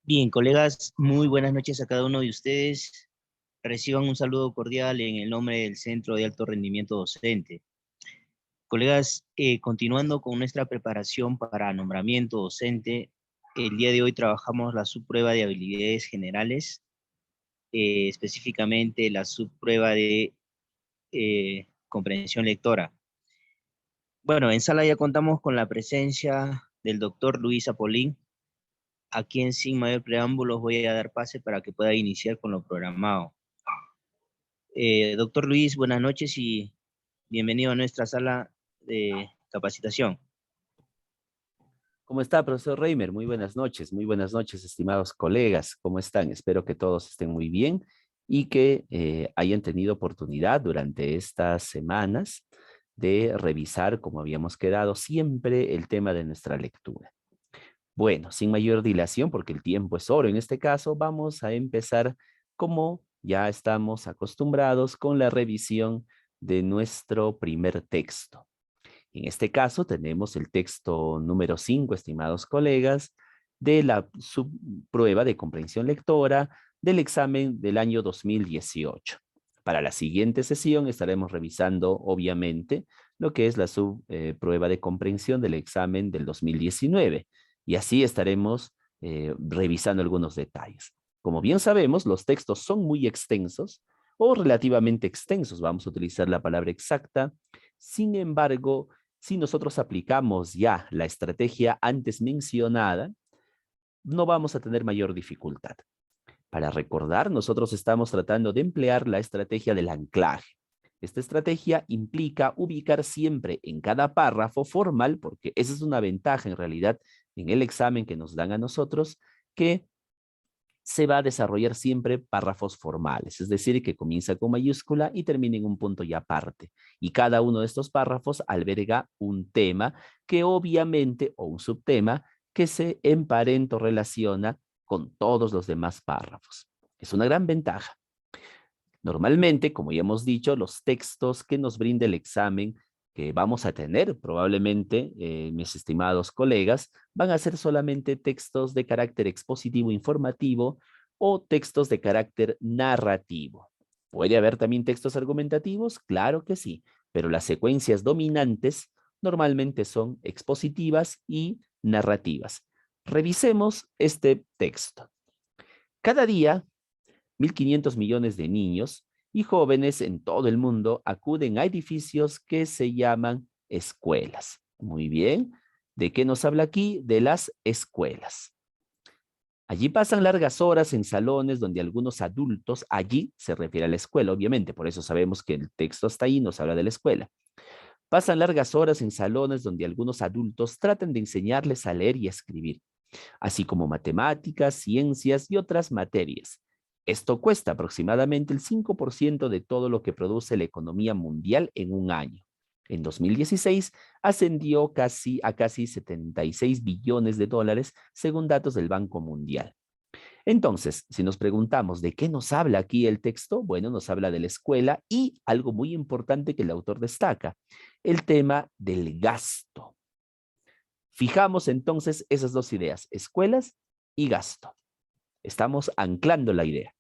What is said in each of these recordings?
Bien, colegas, muy buenas noches a cada uno de ustedes. Reciban un saludo cordial en el nombre del Centro de Alto Rendimiento Docente. Colegas, continuando con nuestra preparación para nombramiento docente, el día de hoy trabajamos la subprueba de habilidades generales, específicamente la subprueba de comprensión lectora. Bueno, en sala ya contamos con la presencia del doctor Luis Apolín, a quien sin mayor preámbulos voy a dar pase para que pueda iniciar con lo programado. Doctor Luis, buenas noches y bienvenido a nuestra sala de capacitación. ¿Cómo está, profesor Reimer? Muy buenas noches, estimados colegas. ¿Cómo están? Espero que todos estén muy bien y que hayan tenido oportunidad durante estas semanas de revisar, como habíamos quedado, siempre el tema de nuestra lectura. Bueno, sin mayor dilación, porque el tiempo es oro en este caso, vamos a empezar como ya estamos acostumbrados con la revisión de nuestro primer texto. En este caso tenemos el texto número 5, estimados colegas, de la subprueba de comprensión lectora del examen del año 2018. Para la siguiente sesión estaremos revisando, obviamente, lo que es la subprueba de comprensión del examen del 2019. Y así estaremos revisando algunos detalles. Como bien sabemos, los textos son muy extensos o relativamente extensos. Vamos a utilizar la palabra exacta. Sin embargo, si nosotros aplicamos ya la estrategia antes mencionada, no vamos a tener mayor dificultad. Para recordar, nosotros estamos tratando de emplear la estrategia del anclaje. Esta estrategia implica ubicar siempre en cada párrafo formal, porque esa es una ventaja en realidad en el examen que nos dan a nosotros, que se va a desarrollar siempre párrafos formales, es decir, que comienza con mayúscula y termina en un punto y aparte. Y cada uno de estos párrafos alberga un tema que obviamente, o un subtema, que se emparenta o relaciona con todos los demás párrafos. Es una gran ventaja. Normalmente, como ya hemos dicho, los textos que nos brinda el examen que vamos a tener probablemente, mis estimados colegas, van a ser solamente textos de carácter expositivo informativo o textos de carácter narrativo. ¿Puede haber también textos argumentativos? Claro que sí, pero las secuencias dominantes normalmente son expositivas y narrativas. Revisemos este texto. Cada día 1.500 millones de niños y jóvenes en todo el mundo acuden a edificios que se llaman escuelas. Muy bien. ¿De qué nos habla aquí? De las escuelas. Allí pasan largas horas en salones donde algunos adultos, allí se refiere a la escuela, obviamente, por eso sabemos que el texto hasta ahí nos habla de la escuela. Pasan largas horas en salones donde algunos adultos tratan de enseñarles a leer y a escribir, así como matemáticas, ciencias y otras materias. Esto cuesta aproximadamente el 5% de todo lo que produce la economía mundial en un año. En 2016 ascendió a casi 76 billones de dólares según datos del Banco Mundial. Entonces, si nos preguntamos de qué nos habla aquí el texto, bueno, nos habla de la escuela y algo muy importante que el autor destaca, el tema del gasto. Fijamos entonces esas dos ideas, escuelas y gasto. Estamos anclando la idea.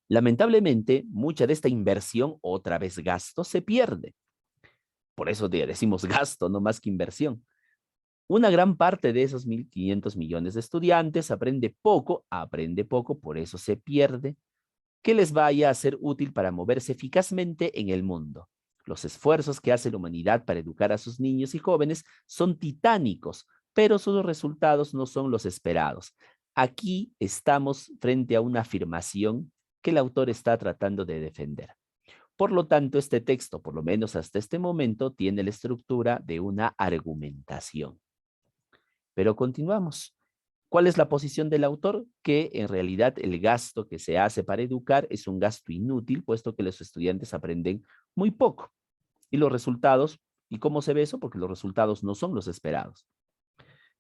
Lamentablemente, mucha de esta inversión, otra vez gasto, se pierde. Por eso decimos gasto, no más que inversión. Una gran parte de esos 1.500 millones de estudiantes aprende poco, por eso se pierde, que les vaya a ser útil para moverse eficazmente en el mundo. Los esfuerzos que hace la humanidad para educar a sus niños y jóvenes son titánicos, pero sus resultados no son los esperados. Aquí estamos frente a una afirmación que el autor está tratando de defender. Por lo tanto, este texto, por lo menos hasta este momento, tiene la estructura de una argumentación. Pero continuamos. ¿Cuál es la posición del autor? Que en realidad el gasto que se hace para educar es un gasto inútil, puesto que los estudiantes aprenden muy poco. Y los resultados, ¿y cómo se ve eso? Porque los resultados no son los esperados.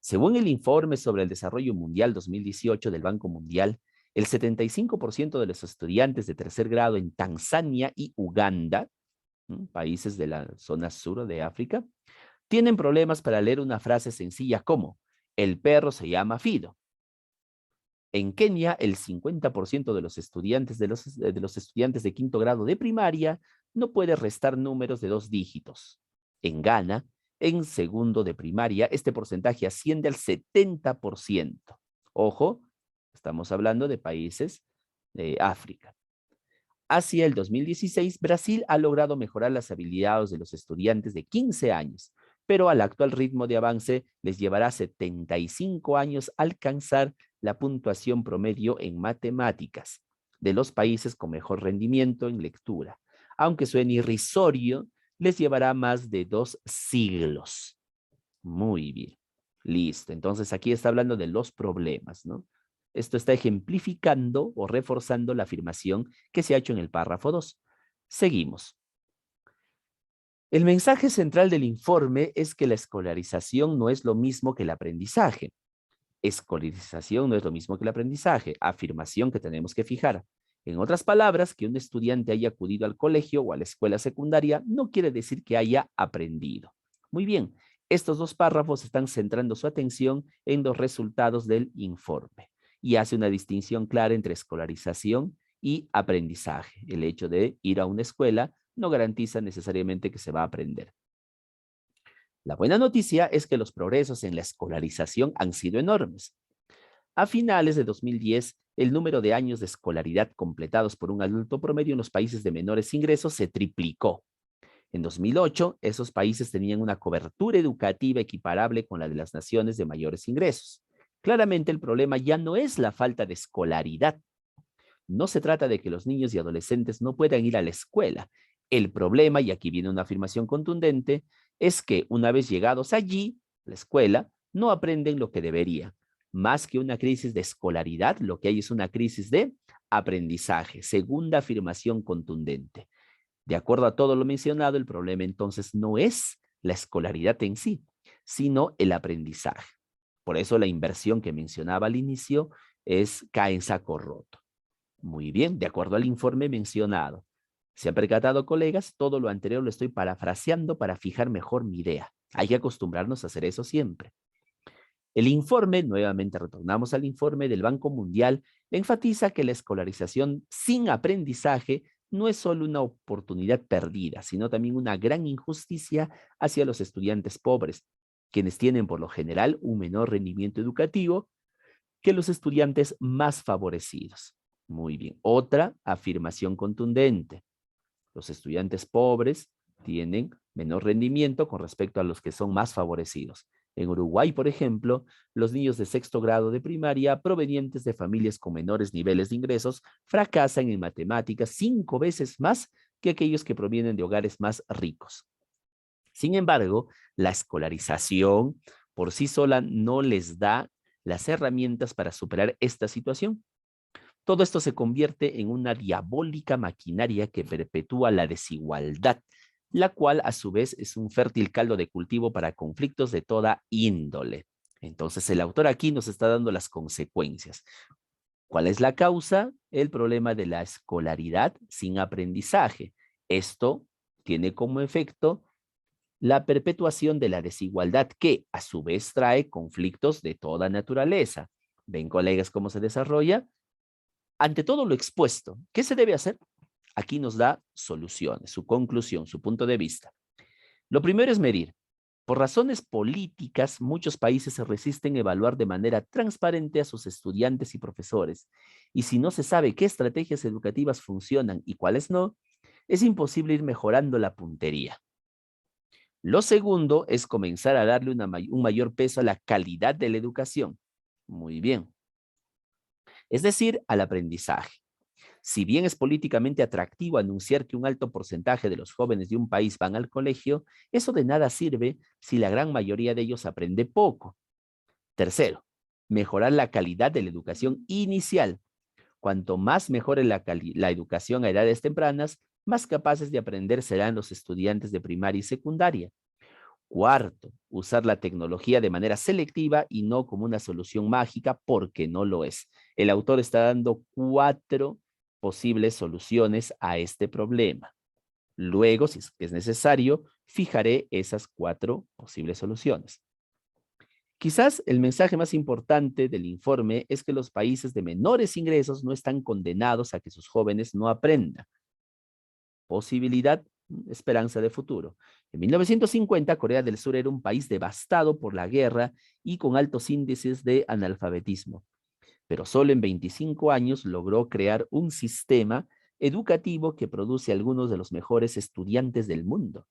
Según el informe sobre el desarrollo mundial 2018 del Banco Mundial, el 75% de los estudiantes de tercer grado en Tanzania y Uganda, países de la zona sur de África, tienen problemas para leer una frase sencilla como, el perro se llama Fido. En Kenia, el 50% de los estudiantes de quinto grado de primaria no puede restar números de 2 dígitos. En Ghana, en segundo de primaria, este porcentaje asciende al 70%. Ojo, estamos hablando de países de África. Hacia el 2016, Brasil ha logrado mejorar las habilidades de los estudiantes de 15 años, pero al actual ritmo de avance les llevará 75 años alcanzar la puntuación promedio en matemáticas de los países con mejor rendimiento en lectura. Aunque suene irrisorio, les llevará más de 2 siglos. Muy bien. Listo. Entonces aquí está hablando de los problemas, ¿no? Esto está ejemplificando o reforzando la afirmación que se ha hecho en el párrafo 2. Seguimos. El mensaje central del informe es que la escolarización no es lo mismo que el aprendizaje. Escolarización no es lo mismo que el aprendizaje. Afirmación que tenemos que fijar. En otras palabras, que un estudiante haya acudido al colegio o a la escuela secundaria no quiere decir que haya aprendido. Muy bien, estos 2 párrafos están centrando su atención en los resultados del informe y hace una distinción clara entre escolarización y aprendizaje. El hecho de ir a una escuela no garantiza necesariamente que se va a aprender. La buena noticia es que los progresos en la escolarización han sido enormes. A finales de 2010, el número de años de escolaridad completados por un adulto promedio en los países de menores ingresos se triplicó. En 2008, esos países tenían una cobertura educativa equiparable con la de las naciones de mayores ingresos. Claramente el problema ya no es la falta de escolaridad. No se trata de que los niños y adolescentes no puedan ir a la escuela. El problema, y aquí viene una afirmación contundente, es que una vez llegados allí, la escuela, no aprenden lo que debería. Más que una crisis de escolaridad, lo que hay es una crisis de aprendizaje. Segunda afirmación contundente. De acuerdo a todo lo mencionado, el problema entonces no es la escolaridad en sí, sino el aprendizaje. Por eso la inversión que mencionaba al inicio cae en saco roto. Muy bien, de acuerdo al informe mencionado. ¿Se han percatado, colegas? Todo lo anterior lo estoy parafraseando para fijar mejor mi idea. Hay que acostumbrarnos a hacer eso siempre. El informe, nuevamente retornamos al informe del Banco Mundial, enfatiza que la escolarización sin aprendizaje no es solo una oportunidad perdida, sino también una gran injusticia hacia los estudiantes pobres, quienes tienen por lo general un menor rendimiento educativo que los estudiantes más favorecidos. Muy bien. Otra afirmación contundente. Los estudiantes pobres tienen menor rendimiento con respecto a los que son más favorecidos. En Uruguay, por ejemplo, los niños de 6º grado de primaria provenientes de familias con menores niveles de ingresos fracasan en matemáticas 5 veces más que aquellos que provienen de hogares más ricos. Sin embargo, la escolarización por sí sola no les da las herramientas para superar esta situación. Todo esto se convierte en una diabólica maquinaria que perpetúa la desigualdad, la cual a su vez es un fértil caldo de cultivo para conflictos de toda índole. Entonces el autor aquí nos está dando las consecuencias. ¿Cuál es la causa? El problema de la escolaridad sin aprendizaje. Esto tiene como efecto la perpetuación de la desigualdad que a su vez trae conflictos de toda naturaleza. ¿Ven, colegas, cómo se desarrolla? Ante todo lo expuesto, ¿qué se debe hacer? Aquí nos da soluciones, su conclusión, su punto de vista. Lo primero es medir. Por razones políticas, muchos países se resisten a evaluar de manera transparente a sus estudiantes y profesores. Y si no se sabe qué estrategias educativas funcionan y cuáles no, es imposible ir mejorando la puntería. Lo segundo es comenzar a darle un mayor peso a la calidad de la educación. Muy bien. Es decir, al aprendizaje. Si bien es políticamente atractivo anunciar que un alto porcentaje de los jóvenes de un país van al colegio, eso de nada sirve si la gran mayoría de ellos aprende poco. Tercero, mejorar la calidad de la educación inicial. Cuanto más mejore la educación a edades tempranas, más capaces de aprender serán los estudiantes de primaria y secundaria. Cuarto, usar la tecnología de manera selectiva y no como una solución mágica, porque no lo es. El autor está dando 4 posibles soluciones a este problema. Luego, si es necesario, fijaré esas 4 posibles soluciones. Quizás el mensaje más importante del informe es que los países de menores ingresos no están condenados a que sus jóvenes no aprendan. Posibilidad, esperanza de futuro. En 1950, Corea del Sur era un país devastado por la guerra y con altos índices de analfabetismo, pero solo en 25 años logró crear un sistema educativo que produce algunos de los mejores estudiantes del mundo.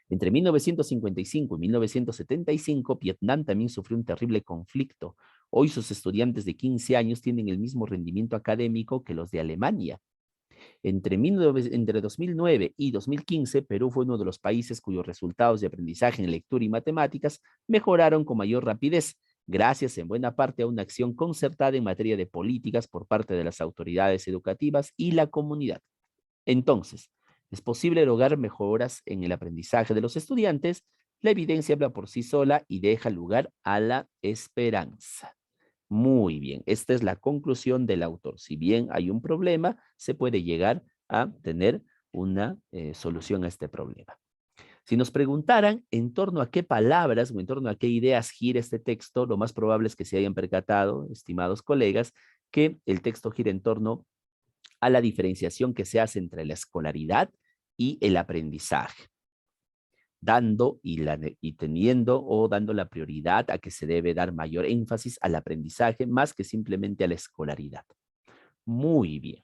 Entre 1955 y 1975, Vietnam también sufrió un terrible conflicto. Hoy sus estudiantes de 15 años tienen el mismo rendimiento académico que los de Alemania. Entre 2009 y 2015, Perú fue uno de los países cuyos resultados de aprendizaje en lectura y matemáticas mejoraron con mayor rapidez, gracias en buena parte a una acción concertada en materia de políticas por parte de las autoridades educativas y la comunidad. Entonces, ¿es posible lograr mejoras en el aprendizaje de los estudiantes? La evidencia habla por sí sola y deja lugar a la esperanza. Muy bien, esta es la conclusión del autor. Si bien hay un problema, se puede llegar a tener una solución a este problema. Si nos preguntaran en torno a qué palabras o en torno a qué ideas gira este texto, lo más probable es que se hayan percatado, estimados colegas, que el texto gira en torno a la diferenciación que se hace entre la escolaridad y el aprendizaje, dando y teniendo o dando la prioridad a que se debe dar mayor énfasis al aprendizaje más que simplemente a la escolaridad. Muy bien.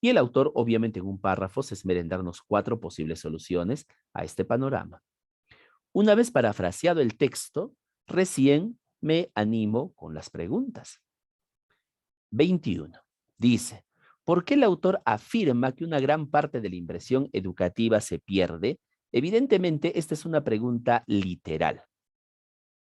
Y el autor, obviamente, en un párrafo se esmera en darnos 4 posibles soluciones a este panorama. Una vez parafraseado el texto, recién me animo con las preguntas. 21. Dice, ¿por qué el autor afirma que una gran parte de la inversión educativa se pierde? Evidentemente, esta es una pregunta literal.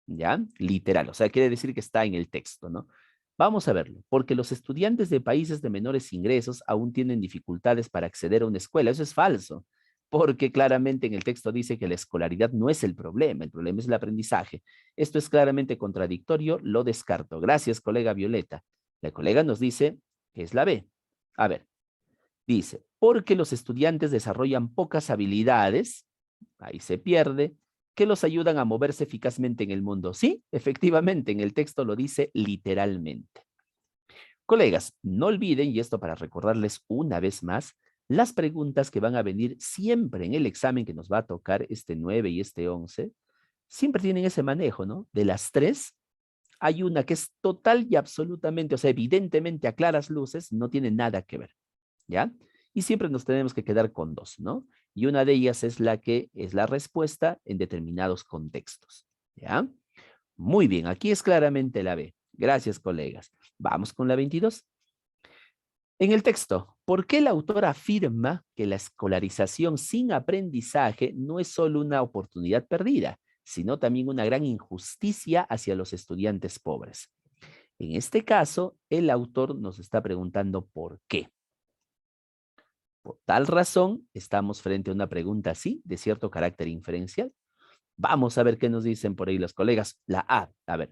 ¿Ya? Literal, o sea, quiere decir que está en el texto, ¿no? Vamos a verlo, porque los estudiantes de países de menores ingresos aún tienen dificultades para acceder a una escuela. Eso es falso, porque claramente en el texto dice que la escolaridad no es el problema es el aprendizaje. Esto es claramente contradictorio, lo descarto. Gracias, colega Violeta. La colega nos dice que es la B. A ver, dice, porque los estudiantes desarrollan pocas habilidades, ahí se pierde, que los ayudan a moverse eficazmente en el mundo. Sí, efectivamente, en el texto lo dice literalmente. Colegas, no olviden, y esto para recordarles una vez más, las preguntas que van a venir siempre en el examen que nos va a tocar este 9 y este 11, siempre tienen ese manejo, ¿no? De las 3, hay una que es total y absolutamente, o sea, evidentemente a claras luces, no tiene nada que ver, ¿ya? Y siempre nos tenemos que quedar con 2, ¿no? Y una de ellas es la que es la respuesta en determinados contextos, ¿ya? Muy bien, aquí es claramente la B. Gracias, colegas. Vamos con la 22. En el texto, ¿por qué el autor afirma que la escolarización sin aprendizaje no es solo una oportunidad perdida, sino también una gran injusticia hacia los estudiantes pobres? En este caso, el autor nos está preguntando por qué. Por tal razón, estamos frente a una pregunta así, de cierto carácter inferencial. Vamos a ver qué nos dicen por ahí los colegas. La A ver,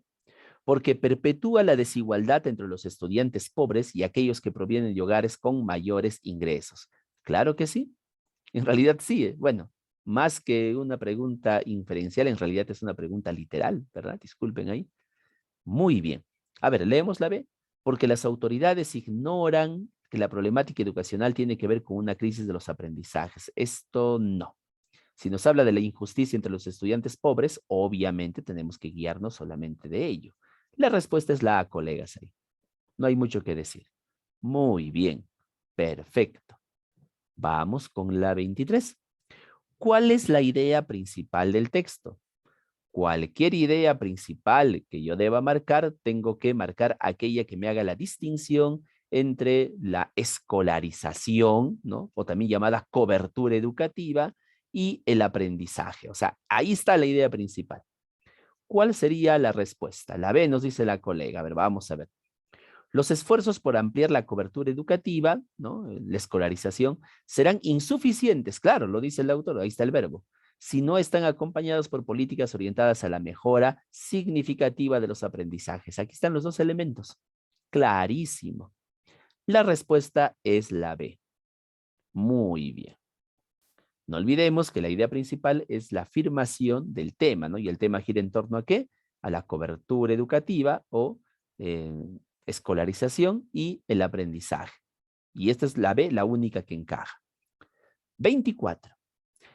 porque perpetúa la desigualdad entre los estudiantes pobres y aquellos que provienen de hogares con mayores ingresos. Claro que sí. En realidad sí. Bueno, más que una pregunta inferencial, en realidad es una pregunta literal, ¿verdad? Disculpen ahí. Muy bien. A ver, leemos la B. Porque las autoridades ignoran que la problemática educacional tiene que ver con una crisis de los aprendizajes. Esto no. Si nos habla de la injusticia entre los estudiantes pobres, obviamente tenemos que guiarnos solamente de ello. La respuesta es la A, colegas. Ahí. No hay mucho que decir. Muy bien. Perfecto. Vamos con la 23. ¿Cuál es la idea principal del texto? Cualquier idea principal que yo deba marcar, tengo que marcar aquella que me haga la distinción entre la escolarización, ¿no? O también llamada cobertura educativa, y el aprendizaje. O sea, ahí está la idea principal. ¿Cuál sería la respuesta? La B nos dice la colega. A ver, vamos a ver. Los esfuerzos por ampliar la cobertura educativa, ¿no? La escolarización, serán insuficientes, claro, lo dice el autor, ahí está el verbo, si no están acompañados por políticas orientadas a la mejora significativa de los aprendizajes. Aquí están los 2 elementos. Clarísimo. La respuesta es la B. Muy bien. No olvidemos que la idea principal es la afirmación del tema, ¿no? Y el tema gira en torno a ¿qué? a la cobertura educativa o escolarización y el aprendizaje. Y esta es la B, la única que encaja. 24.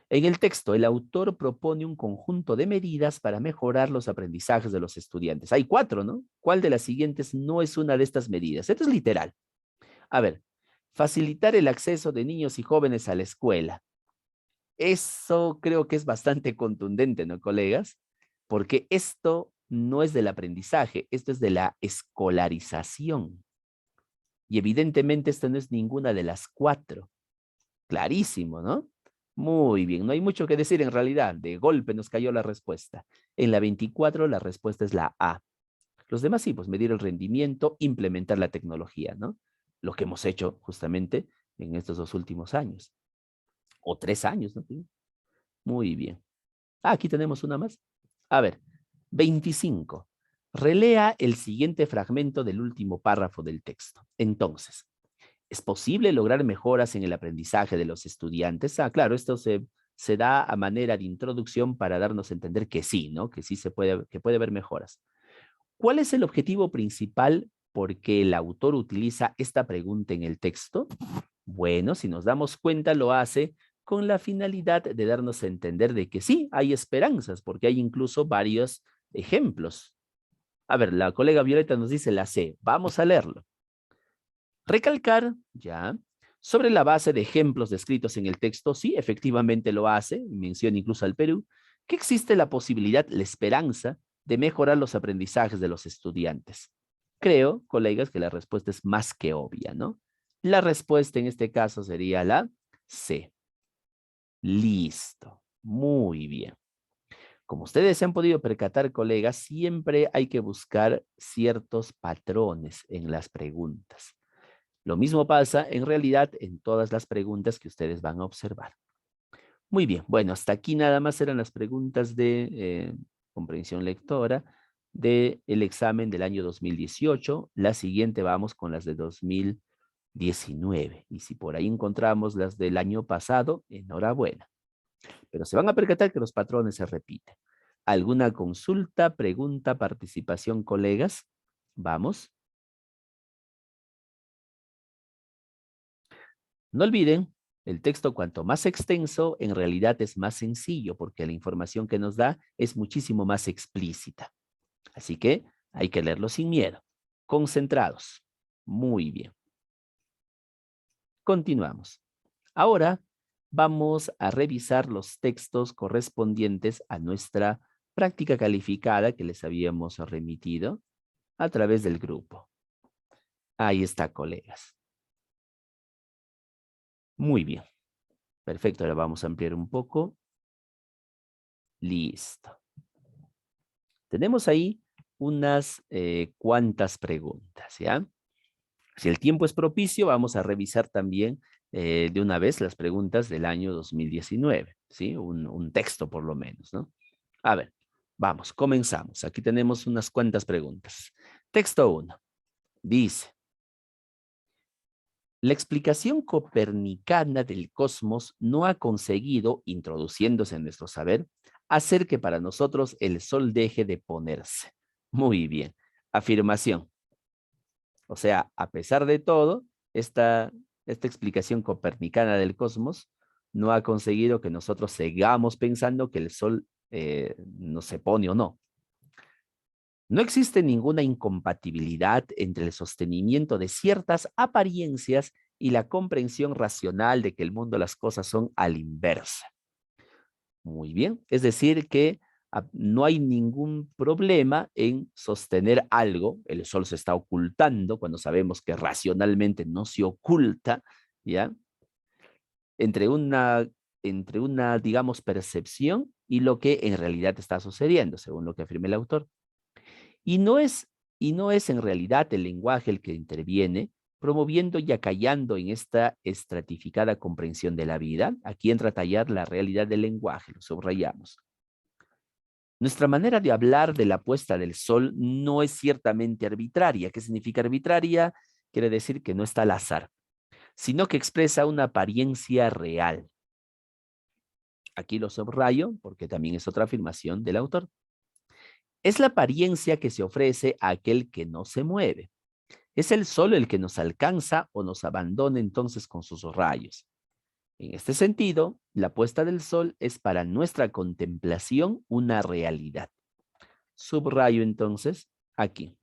En el texto, el autor propone un conjunto de medidas para mejorar los aprendizajes de los estudiantes. Hay 4, ¿no? ¿Cuál de las siguientes no es una de estas medidas? Esto es literal. A ver, facilitar el acceso de niños y jóvenes a la escuela. Eso creo que es bastante contundente, ¿no, colegas? Porque esto no es del aprendizaje, esto es de la escolarización. Y evidentemente esto no es ninguna de las 4. Clarísimo, ¿no? Muy bien, no hay mucho que decir en realidad. De golpe nos cayó la respuesta. En la 24 la respuesta es la A. Los demás sí, pues medir el rendimiento, implementar la tecnología, ¿no? Lo que hemos hecho justamente en estos 2 últimos años. O 3 años, ¿no? Muy bien. Aquí tenemos una más. A ver, 25. Relea el siguiente fragmento del último párrafo del texto. Entonces, ¿es posible lograr mejoras en el aprendizaje de los estudiantes? Ah, claro, esto se da a manera de introducción para darnos a entender que sí, ¿no? Que sí que puede haber mejoras. ¿Cuál es el objetivo principal por qué el autor utiliza esta pregunta en el texto? Bueno, si nos damos cuenta, lo hace con la finalidad de darnos a entender de que sí, hay esperanzas, porque hay incluso varios ejemplos. A ver, la colega Violeta nos dice la C. Vamos a leerlo. Recalcar, ya, sobre la base de ejemplos descritos en el texto, sí, efectivamente lo hace, menciona incluso al Perú, que existe la posibilidad, la esperanza de mejorar los aprendizajes de los estudiantes. Creo, colegas, que la respuesta es más que obvia, ¿no? La respuesta en este caso sería la C. Listo. Muy bien. Como ustedes se han podido percatar, colegas, siempre hay que buscar ciertos patrones en las preguntas. Lo mismo pasa en realidad en todas las preguntas que ustedes van a observar. Muy bien, bueno, hasta aquí nada más eran las preguntas de comprensión lectora del examen del año 2018. La siguiente vamos con las de 2019. Y si por ahí encontramos las del año pasado, enhorabuena. Pero se van a percatar que los patrones se repiten. ¿Alguna consulta, pregunta, participación, colegas? Vamos. No olviden, el texto cuanto más extenso, en realidad es más sencillo porque la información que nos da es muchísimo más explícita. Así que hay que leerlo sin miedo. Concentrados. Muy bien. Continuamos. Ahora vamos a revisar los textos correspondientes a nuestra práctica calificada que les habíamos remitido a través del grupo. Ahí está, colegas. Muy bien. Perfecto, ahora vamos a ampliar un poco. Listo. Tenemos ahí unas cuantas preguntas, ¿ya? Si el tiempo es propicio, vamos a revisar también de una vez las preguntas del año 2019, ¿sí? Un texto por lo menos, ¿no? A ver, vamos, comenzamos. Aquí tenemos unas cuantas preguntas. Texto 1. Dice, la explicación copernicana del cosmos no ha conseguido, introduciéndose en nuestro saber, hacer que para nosotros el sol deje de ponerse. Muy bien. Afirmación. O sea, a pesar de todo, esta explicación copernicana del cosmos no ha conseguido que nosotros sigamos pensando que el sol no se pone o no. No existe ninguna incompatibilidad entre el sostenimiento de ciertas apariencias y la comprensión racional de que el mundo de las cosas son a la inversa. Muy bien, es decir que no hay ningún problema en sostener algo, el sol se está ocultando cuando sabemos que racionalmente no se oculta, ¿ya? Entre una, digamos, percepción y lo que en realidad está sucediendo, según lo que afirma el autor. Y no es en realidad el lenguaje el que interviene, promoviendo y acallando en esta estratificada comprensión de la vida. Aquí entra a tallar la realidad del lenguaje, lo subrayamos. Nuestra manera de hablar de la puesta del sol no es ciertamente arbitraria. ¿Qué significa arbitraria? Quiere decir que no está al azar, sino que expresa una apariencia real. Aquí lo subrayo porque también es otra afirmación del autor. Es la apariencia que se ofrece a aquel que no se mueve. Es el sol el que nos alcanza o nos abandona entonces con sus rayos. En este sentido, la puesta del sol es para nuestra contemplación una realidad. Subrayo entonces aquí.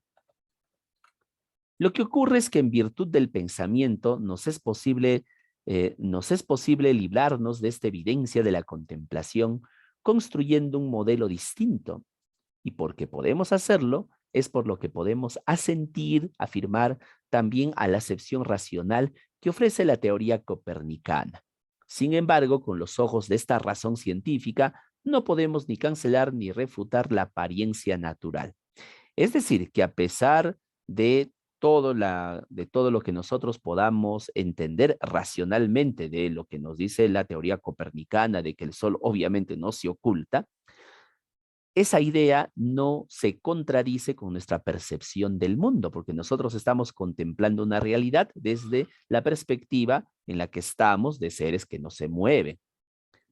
Lo que ocurre es que en virtud del pensamiento nos es posible librarnos de esta evidencia de la contemplación construyendo un modelo distinto. Y porque podemos hacerlo, es por lo que podemos asentir, afirmar también a la acepción racional que ofrece la teoría copernicana. Sin embargo, con los ojos de esta razón científica, no podemos ni cancelar ni refutar la apariencia natural. Es decir, que a pesar de todo lo que nosotros podamos entender racionalmente de lo que nos dice la teoría copernicana de que el sol obviamente no se oculta, esa idea no se contradice con nuestra percepción del mundo, porque nosotros estamos contemplando una realidad desde la perspectiva en la que estamos de seres que no se mueven.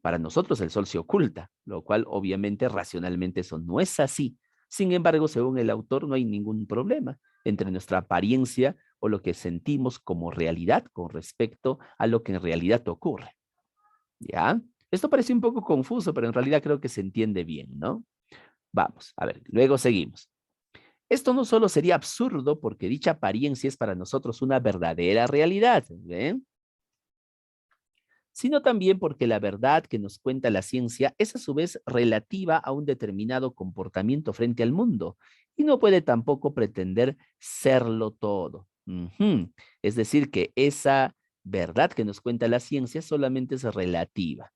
Para nosotros el sol se oculta, lo cual obviamente racionalmente eso no es así. Sin embargo, según el autor, no hay ningún problema entre nuestra apariencia o lo que sentimos como realidad con respecto a lo que en realidad ocurre. ¿Ya? Esto parece un poco confuso, pero en realidad creo que se entiende bien, ¿no? Vamos, a ver, luego seguimos. Esto no solo sería absurdo porque dicha apariencia es para nosotros una verdadera realidad, ¿ven? Sino también porque la verdad que nos cuenta la ciencia es a su vez relativa a un determinado comportamiento frente al mundo y no puede tampoco pretender serlo todo. Es decir, que esa verdad que nos cuenta la ciencia solamente es relativa.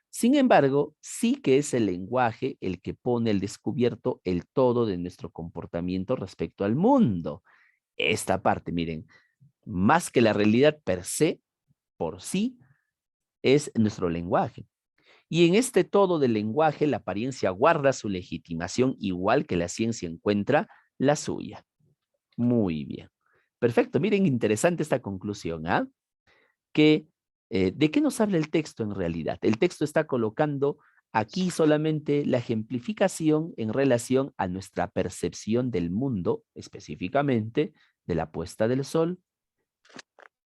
Sin embargo, sí que es el lenguaje el que pone al descubierto el todo de nuestro comportamiento respecto al mundo. Esta parte, miren, más que la realidad per se, por sí, es nuestro lenguaje. Y en este todo del lenguaje, la apariencia guarda su legitimación igual que la ciencia encuentra la suya. Muy bien. Perfecto. Miren, interesante esta conclusión, ¿ah? ¿De qué nos habla el texto en realidad? El texto está colocando aquí solamente la ejemplificación en relación a nuestra percepción del mundo, específicamente de la puesta del sol,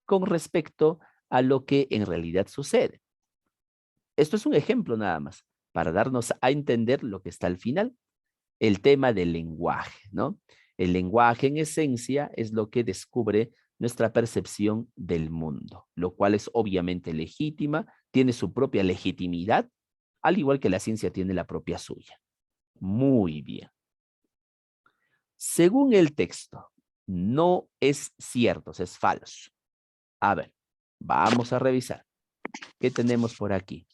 con respecto a lo que en realidad sucede. Esto es un ejemplo nada más, para darnos a entender lo que está al final, el tema del lenguaje, ¿no? El lenguaje en esencia es lo que descubre nuestra percepción del mundo, lo cual es obviamente legítima, tiene su propia legitimidad, al igual que la ciencia tiene la propia suya. Muy bien. Según el texto, no es cierto, es falso. A ver, vamos a revisar. ¿Qué tenemos por aquí?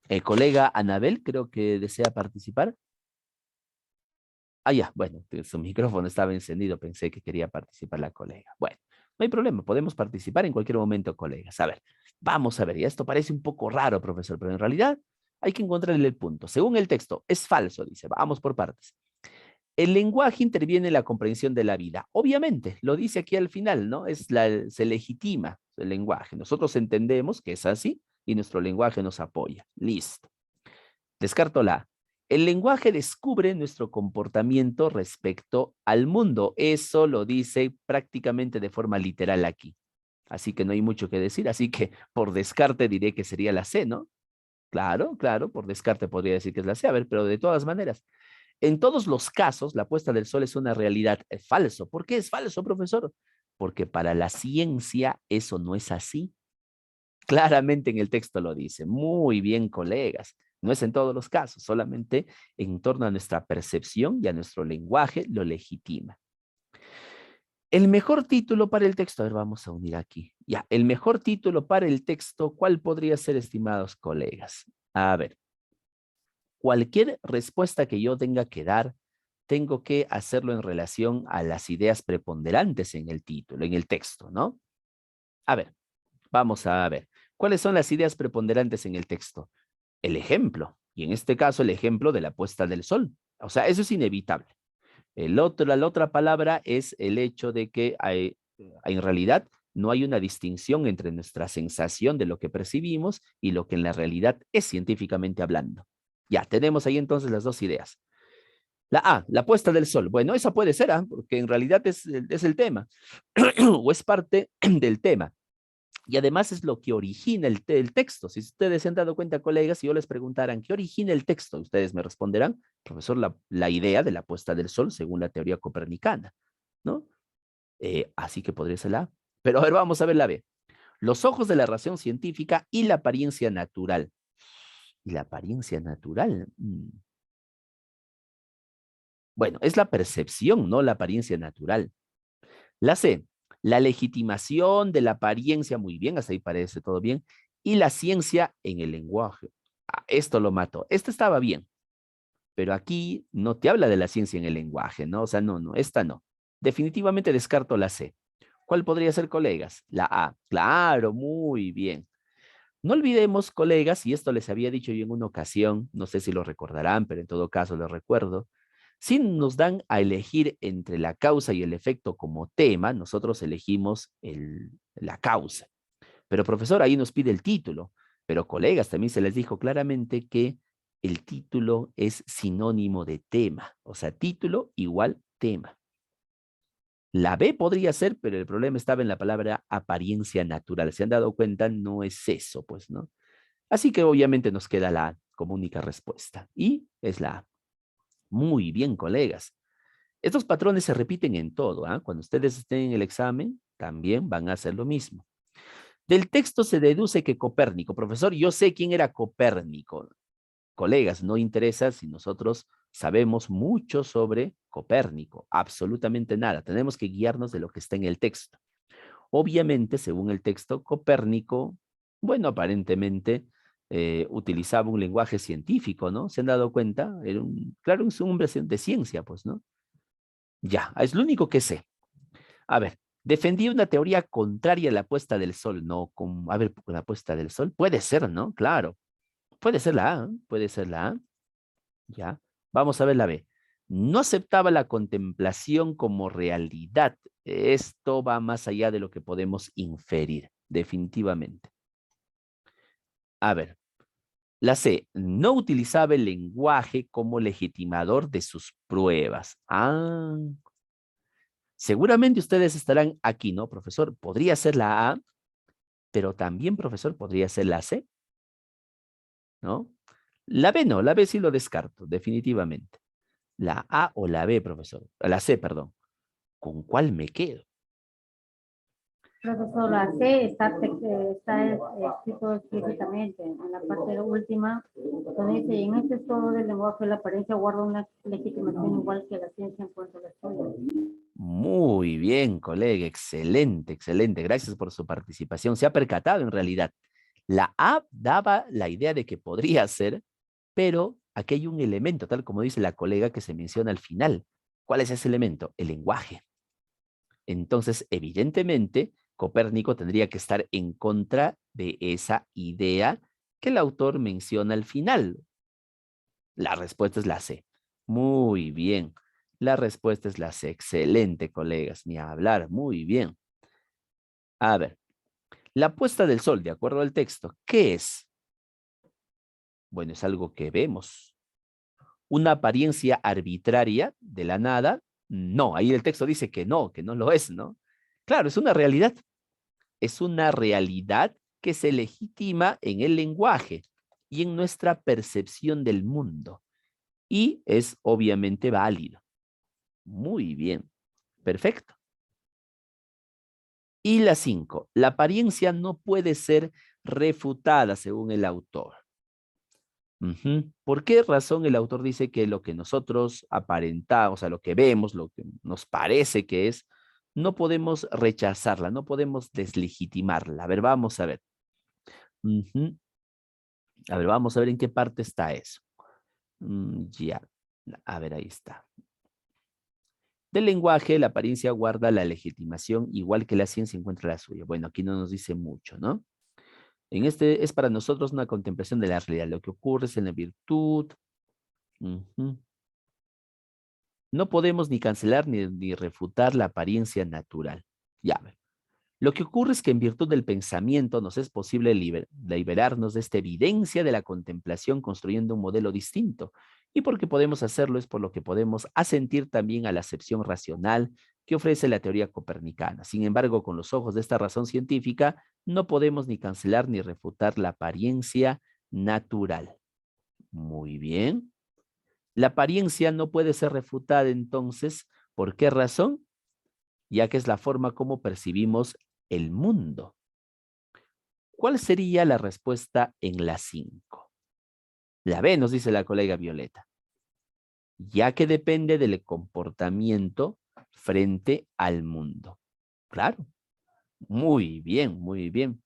El colega Anabel creo que desea participar. Ah, ya, bueno, su micrófono estaba encendido, pensé que quería participar la colega. Bueno, no hay problema, podemos participar en cualquier momento, colegas. A ver, vamos a ver, y esto parece un poco raro, profesor, pero en realidad hay que encontrarle el punto. Según el texto, es falso, dice, vamos por partes. El lenguaje interviene en la comprensión de la vida. Obviamente, lo dice aquí al final, ¿no? Se legitima el lenguaje. Nosotros entendemos que es así y nuestro lenguaje nos apoya. Listo. Descarto la A. El lenguaje descubre nuestro comportamiento respecto al mundo. Eso lo dice prácticamente de forma literal aquí. Así que no hay mucho que decir. Así que por descarte diré que sería la C, ¿no? Claro, claro, por descarte podría decir que es la C. A ver, pero de todas maneras, en todos los casos, la puesta del sol es una realidad. Es falso. ¿Por qué es falso, profesor? Porque para la ciencia eso no es así. Claramente en el texto lo dice. Muy bien, colegas. No es en todos los casos, solamente en torno a nuestra percepción y a nuestro lenguaje lo legitima. El mejor título para el texto, a ver, vamos a unir aquí. Ya, el mejor título para el texto, ¿cuál podría ser, estimados colegas? A ver, cualquier respuesta que yo tenga que dar, tengo que hacerlo en relación a las ideas preponderantes en el título, en el texto, ¿no? A ver, vamos a ver. ¿Cuáles son las ideas preponderantes en el texto? El ejemplo, y en este caso el ejemplo de la puesta del sol. O sea, eso es inevitable. La otra palabra es el hecho de que en realidad no hay una distinción entre nuestra sensación de lo que percibimos y lo que en la realidad es científicamente hablando. Ya, tenemos ahí entonces las dos ideas. La A, la puesta del sol. Bueno, esa puede ser, ¿ah? Porque en realidad es el tema, o es parte del tema. Y además es lo que origina el texto. Si ustedes se han dado cuenta, colegas, si yo les preguntaran, ¿qué origina el texto? Ustedes me responderán, profesor, la idea de la puesta del sol según la teoría copernicana, ¿no? Así que podría ser la A. Pero a ver, vamos a ver la B. Los ojos de la razón científica y la apariencia natural. ¿Y la apariencia natural? Bueno, es la percepción, no la apariencia natural. La C, la legitimación de la apariencia, muy bien, hasta ahí parece todo bien, y la ciencia en el lenguaje. Esto lo mató. Este estaba bien, pero aquí no te habla de la ciencia en el lenguaje, ¿no? O sea, no, esta no. Definitivamente descarto la C. ¿Cuál podría ser, colegas? La A. Claro, muy bien. No olvidemos, colegas, y esto les había dicho yo en una ocasión, no sé si lo recordarán, pero en todo caso lo recuerdo, si nos dan a elegir entre la causa y el efecto como tema, nosotros elegimos la causa. Pero profesor, ahí nos pide el título. Pero colegas, también se les dijo claramente que el título es sinónimo de tema. O sea, título igual tema. La B podría ser, pero el problema estaba en la palabra apariencia natural. ¿Se han dado cuenta? No es eso, pues, ¿no? Así que obviamente nos queda la A como única respuesta. Y es la A. Muy bien, colegas. Estos patrones se repiten en todo. ¿Ah? Cuando ustedes estén en el examen, también van a hacer lo mismo. Del texto se deduce que Copérnico, profesor, yo sé quién era Copérnico. Colegas, no interesa si nosotros sabemos mucho sobre Copérnico, absolutamente nada. Tenemos que guiarnos de lo que está en el texto. Obviamente, según el texto, Copérnico, bueno, aparentemente utilizaba un lenguaje científico, ¿no? ¿Se han dado cuenta? Claro, es un hombre de ciencia, pues, ¿no? Ya, es lo único que sé. A ver, defendí una teoría contraria a la puesta del sol, ¿no? A ver, la puesta del sol puede ser, ¿no? Claro, puede ser la A, puede ser la A, ya. Vamos a ver la B. No aceptaba la contemplación como realidad. Esto va más allá de lo que podemos inferir, definitivamente. A ver, la C. No utilizaba el lenguaje como legitimador de sus pruebas. Seguramente ustedes estarán aquí, ¿no, profesor? Podría ser la A, pero también, profesor, podría ser la C, ¿no? La B no, la B sí lo descarto, definitivamente. La A o la B, profesor. La C, perdón. ¿Con cuál me quedo? Profesor, la C está escrito explícitamente en la parte última, donde dice, en este estado del lenguaje la apariencia guarda una legitimación igual que la ciencia en cuanto a la estudio. Muy bien, colega, excelente, excelente. Gracias por su participación. Se ha percatado en realidad. La A daba la idea de que podría ser, pero aquí hay un elemento, tal como dice la colega que se menciona al final. ¿Cuál es ese elemento? El lenguaje. Entonces, evidentemente, Copérnico tendría que estar en contra de esa idea que el autor menciona al final. La respuesta es la C. Muy bien. La respuesta es la C. Excelente, colegas. Ni a hablar. Muy bien. A ver, la puesta del sol, de acuerdo al texto, ¿qué es? Bueno, es algo que vemos. ¿Una apariencia arbitraria de la nada? No, ahí el texto dice que no lo es, ¿no? Claro, es una realidad. Es una realidad que se legitima en el lenguaje y en nuestra percepción del mundo. Y es obviamente válido. Muy bien. Perfecto. Y la 5. La apariencia no puede ser refutada según el autor. ¿Por qué razón el autor dice que lo que nosotros aparentamos, o sea, lo que vemos, lo que nos parece que es, no podemos rechazarla, no podemos deslegitimarla? A ver, vamos a ver. A ver, vamos a ver en qué parte está eso. Ya, a ver, ahí está. Del lenguaje, la apariencia guarda la legitimación, igual que la ciencia encuentra la suya. Bueno, aquí no nos dice mucho, ¿no? En este es para nosotros una contemplación de la realidad. Lo que ocurre es en la virtud. No podemos ni cancelar ni refutar la apariencia natural. Ya, a ver. Lo que ocurre es que en virtud del pensamiento nos es posible liberarnos de esta evidencia de la contemplación construyendo un modelo distinto. Y porque podemos hacerlo es por lo que podemos asentir también a la acepción racional que ofrece la teoría copernicana. Sin embargo, con los ojos de esta razón científica, no podemos ni cancelar ni refutar la apariencia natural. Muy bien. La apariencia no puede ser refutada entonces, ¿por qué razón? Ya que es la forma como percibimos el mundo. ¿Cuál sería la respuesta en la 5? La B, nos dice la colega Violeta. Ya que depende del comportamiento frente al mundo. Claro, muy bien, muy bien.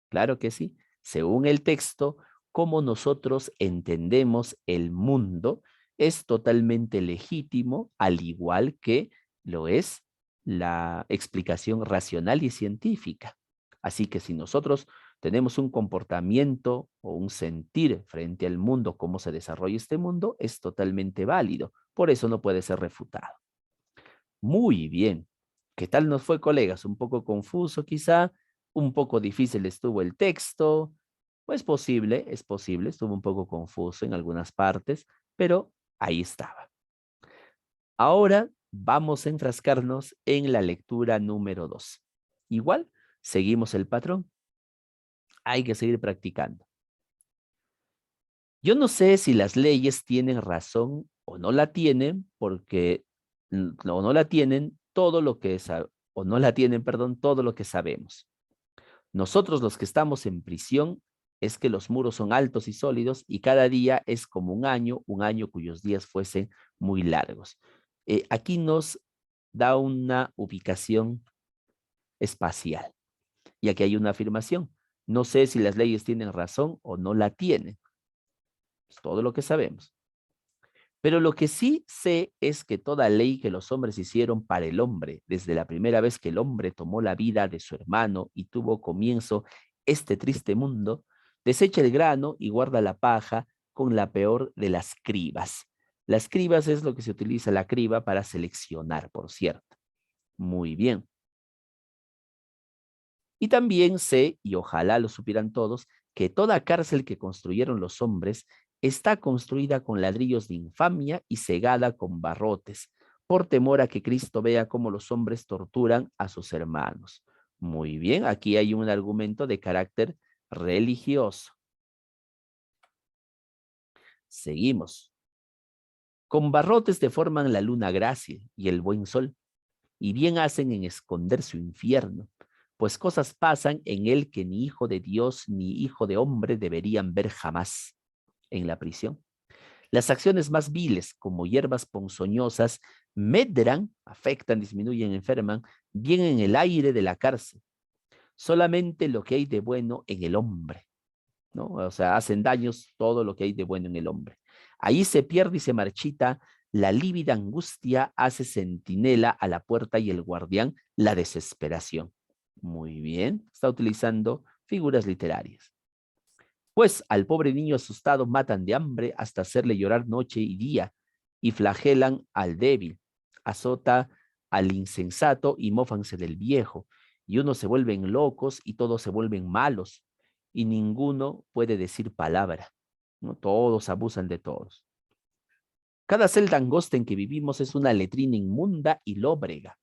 Claro que sí. Según el texto, cómo nosotros entendemos el mundo es totalmente legítimo, al igual que lo es la explicación racional y científica. Así que si nosotros tenemos un comportamiento o un sentir frente al mundo, cómo se desarrolla este mundo, es totalmente válido. Por eso no puede ser refutado. Muy bien. ¿Qué tal nos fue, colegas? Un poco confuso quizá, un poco difícil estuvo el texto. Pues es posible, estuvo un poco confuso en algunas partes, pero ahí estaba. Ahora vamos a enfrascarnos en la lectura número 2. Igual, seguimos el patrón. Hay que seguir practicando. Yo no sé si las leyes tienen razón o no la tienen, porque o no la tienen todo lo que o no la tienen, perdón, todo lo que sabemos. Nosotros los que estamos en prisión es que los muros son altos y sólidos y cada día es como un año cuyos días fuesen muy largos. Aquí nos da una ubicación espacial y aquí hay una afirmación. No sé si las leyes tienen razón o no la tienen. Es todo lo que sabemos. Pero lo que sí sé es que toda ley que los hombres hicieron para el hombre, desde la primera vez que el hombre tomó la vida de su hermano y tuvo comienzo este triste mundo, desecha el grano y guarda la paja con la peor de las cribas. Las cribas es lo que se utiliza la criba para seleccionar, por cierto. Muy bien. Y también sé, y ojalá lo supieran todos, que toda cárcel que construyeron los hombres está construida con ladrillos de infamia y cegada con barrotes, por temor a que Cristo vea cómo los hombres torturan a sus hermanos. Muy bien, aquí hay un argumento de carácter religioso. Seguimos. Con barrotes deforman la luna grácil y el buen sol, y bien hacen en esconder su infierno, pues cosas pasan en él que ni hijo de Dios ni hijo de hombre deberían ver jamás en la prisión. Las acciones más viles, como hierbas ponzoñosas, medran, afectan, disminuyen, enferman, bien en el aire de la cárcel. Solamente lo que hay de bueno en el hombre, ¿no? O sea, hacen daños todo lo que hay de bueno en el hombre. Ahí se pierde y se marchita la lívida angustia, hace centinela a la puerta y el guardián la desesperación. Muy bien, está utilizando figuras literarias. Pues al pobre niño asustado matan de hambre hasta hacerle llorar noche y día, y flagelan al débil, azota al insensato y mófanse del viejo, y unos se vuelven locos y todos se vuelven malos, y ninguno puede decir palabra, ¿no? Todos abusan de todos. Cada celda angosta en que vivimos es una letrina inmunda y lóbrega,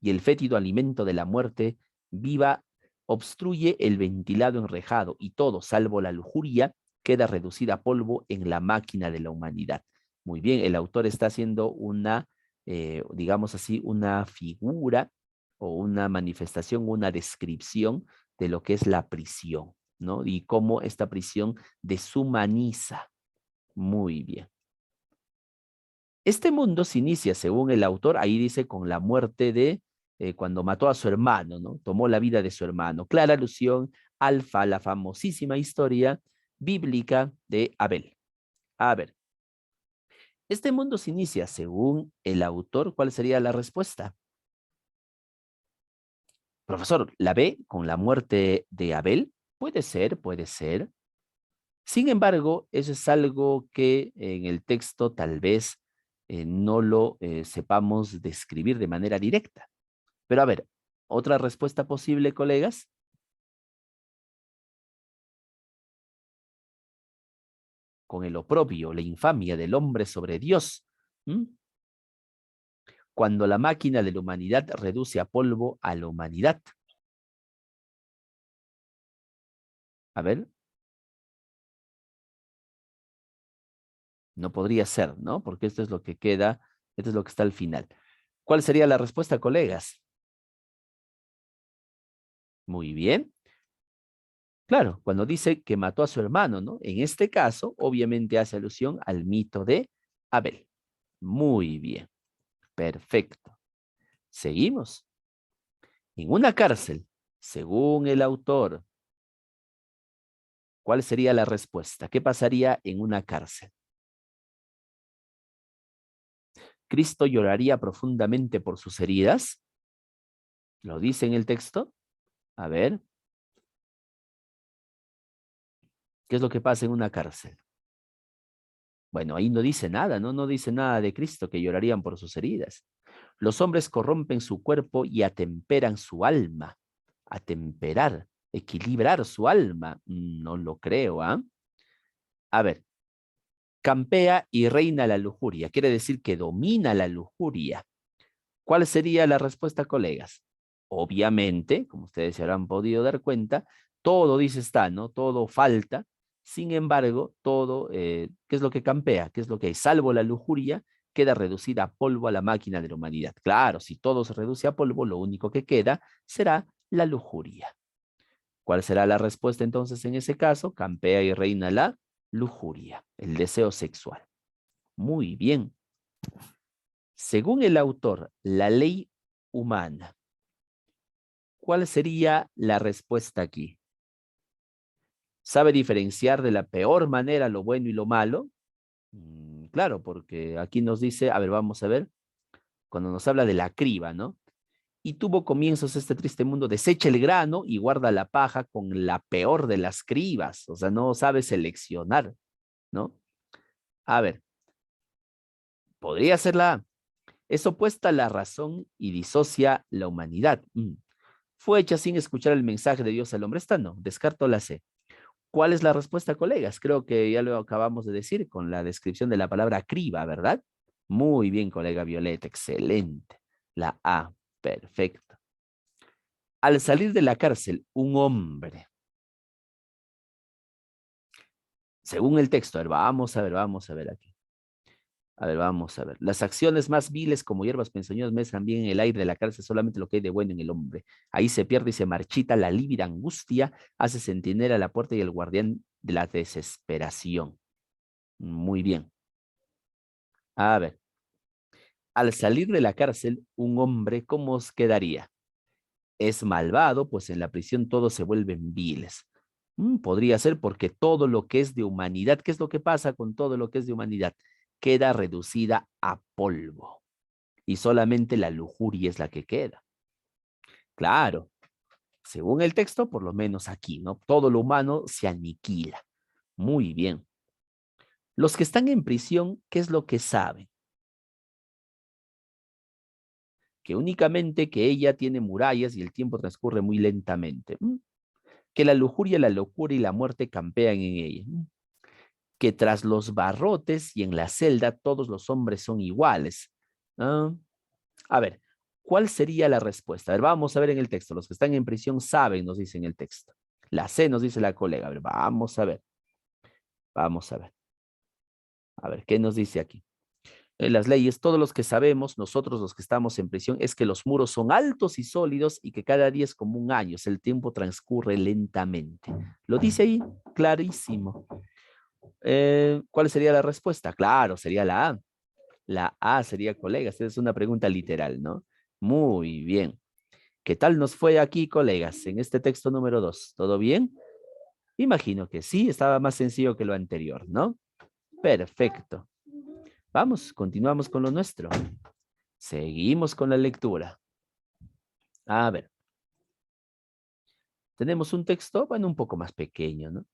y el fétido alimento de la muerte viva obstruye el ventilado enrejado, y todo, salvo la lujuria, queda reducida a polvo en la máquina de la humanidad. Muy bien, el autor está haciendo una, digamos así, una figura o una manifestación, una descripción de lo que es la prisión, ¿no? Y cómo esta prisión deshumaniza. Muy bien. Este mundo se inicia, según el autor, ahí dice, con la muerte de cuando mató a su hermano, ¿no? Tomó la vida de su hermano. Clara alusión a la famosísima historia bíblica de Abel. A ver, este mundo se inicia, según el autor, ¿cuál sería la respuesta? Profesor, ¿la B con la muerte de Abel? Puede ser, puede ser. Sin embargo, eso es algo que en el texto tal vez no lo sepamos describir de manera directa. Pero a ver, ¿Otra respuesta posible, colegas? Con el oprobio, la infamia del hombre sobre Dios. ¿Mm? Cuando la máquina de la humanidad reduce a polvo a la humanidad. A ver. No podría ser, ¿no? Porque esto es lo que queda, esto es lo que está al final. ¿Cuál sería la respuesta, colegas? Muy bien. Claro, cuando dice que mató a su hermano, ¿no? En este caso, obviamente hace alusión al mito de Abel. Muy bien. Perfecto. Seguimos. En una cárcel, según el autor, ¿cuál sería la respuesta? ¿Qué pasaría en una cárcel? ¿Cristo lloraría profundamente por sus heridas? ¿Lo dice en el texto? A ver. ¿Qué es lo que pasa en una cárcel? Bueno, ahí no dice nada, ¿no? No dice nada de Cristo, que llorarían por sus heridas. Los hombres corrompen su cuerpo y atemperan su alma. Atemperar, equilibrar su alma. No lo creo, ¿ah? A ver, campea y reina la lujuria. Quiere decir que domina la lujuria. ¿Cuál sería la respuesta, colegas? Obviamente, como ustedes se habrán podido dar cuenta, todo dice está, ¿no? Todo falta. Sin embargo, todo, ¿qué es lo que campea? ¿Qué es lo que hay? Salvo la lujuria, queda reducida a polvo a la máquina de la humanidad. Claro, si todo se reduce a polvo, lo único que queda será la lujuria. ¿Cuál será la respuesta entonces en ese caso? Campea y reina la lujuria, el deseo sexual. Muy bien. Según el autor, la ley humana, ¿cuál sería la respuesta aquí? ¿Sabe diferenciar de la peor manera lo bueno y lo malo? Claro, porque aquí nos dice, a ver, vamos a ver, cuando nos habla de la criba, ¿no? Y tuvo comienzos este triste mundo, desecha el grano y guarda la paja con la peor de las cribas, o sea, no sabe seleccionar, ¿no? A ver, podría ser la A. Es opuesta a la razón y disocia la humanidad. Fue hecha sin escuchar el mensaje de Dios al hombre. Esta no, descarto la C. ¿Cuál es la respuesta, colegas? Creo que ya lo acabamos de decir con la descripción de la palabra criba, ¿verdad? Muy bien, colega Violeta, excelente. La A, perfecto. Al salir de la cárcel, un hombre. Según el texto, a ver, vamos a ver aquí. A ver, vamos a ver. Las acciones más viles como hierbas ponzoñosas mezclan bien en el aire de la cárcel solamente lo que hay de bueno en el hombre. Ahí se pierde y se marchita la lívida angustia, hace centinela a la puerta y el guardián de la desesperación. Muy bien. A ver. Al salir de la cárcel, un hombre, ¿cómo os quedaría? Es malvado, pues en la prisión todos se vuelven viles. Podría ser porque todo lo que es de humanidad, ¿qué es lo que pasa con todo lo que es de humanidad? Queda reducida a polvo. Y solamente la lujuria es la que queda. Claro, según el texto, por lo menos aquí, ¿no? Todo lo humano se aniquila. Muy bien. Los que están en prisión, ¿qué es lo que saben? Que únicamente que ella tiene murallas y el tiempo transcurre muy lentamente. Que la lujuria, la locura y la muerte campean en ella. Que tras los barrotes y en la celda todos los hombres son iguales. A ver, ¿cuál sería la respuesta? A ver, vamos a ver en el texto. Los que están en prisión saben, nos dice en el texto. La C nos dice la colega. A ver, vamos a ver. Vamos a ver. A ver, ¿qué nos dice aquí? En las leyes, todos los que sabemos, nosotros los que estamos en prisión, es que los muros son altos y sólidos y que cada día es como un año, el tiempo transcurre lentamente. Lo dice ahí, clarísimo. ¿Cuál sería la respuesta? Claro, sería la A. La A sería, colegas, es una pregunta literal, ¿no? Muy bien. ¿Qué tal nos fue aquí, colegas, en este texto número 2? ¿Todo bien? Imagino que sí, estaba más sencillo que lo anterior, ¿no? Perfecto. Vamos, continuamos con lo nuestro. Seguimos con la lectura. A ver. Tenemos un texto, bueno, un poco más pequeño, ¿no?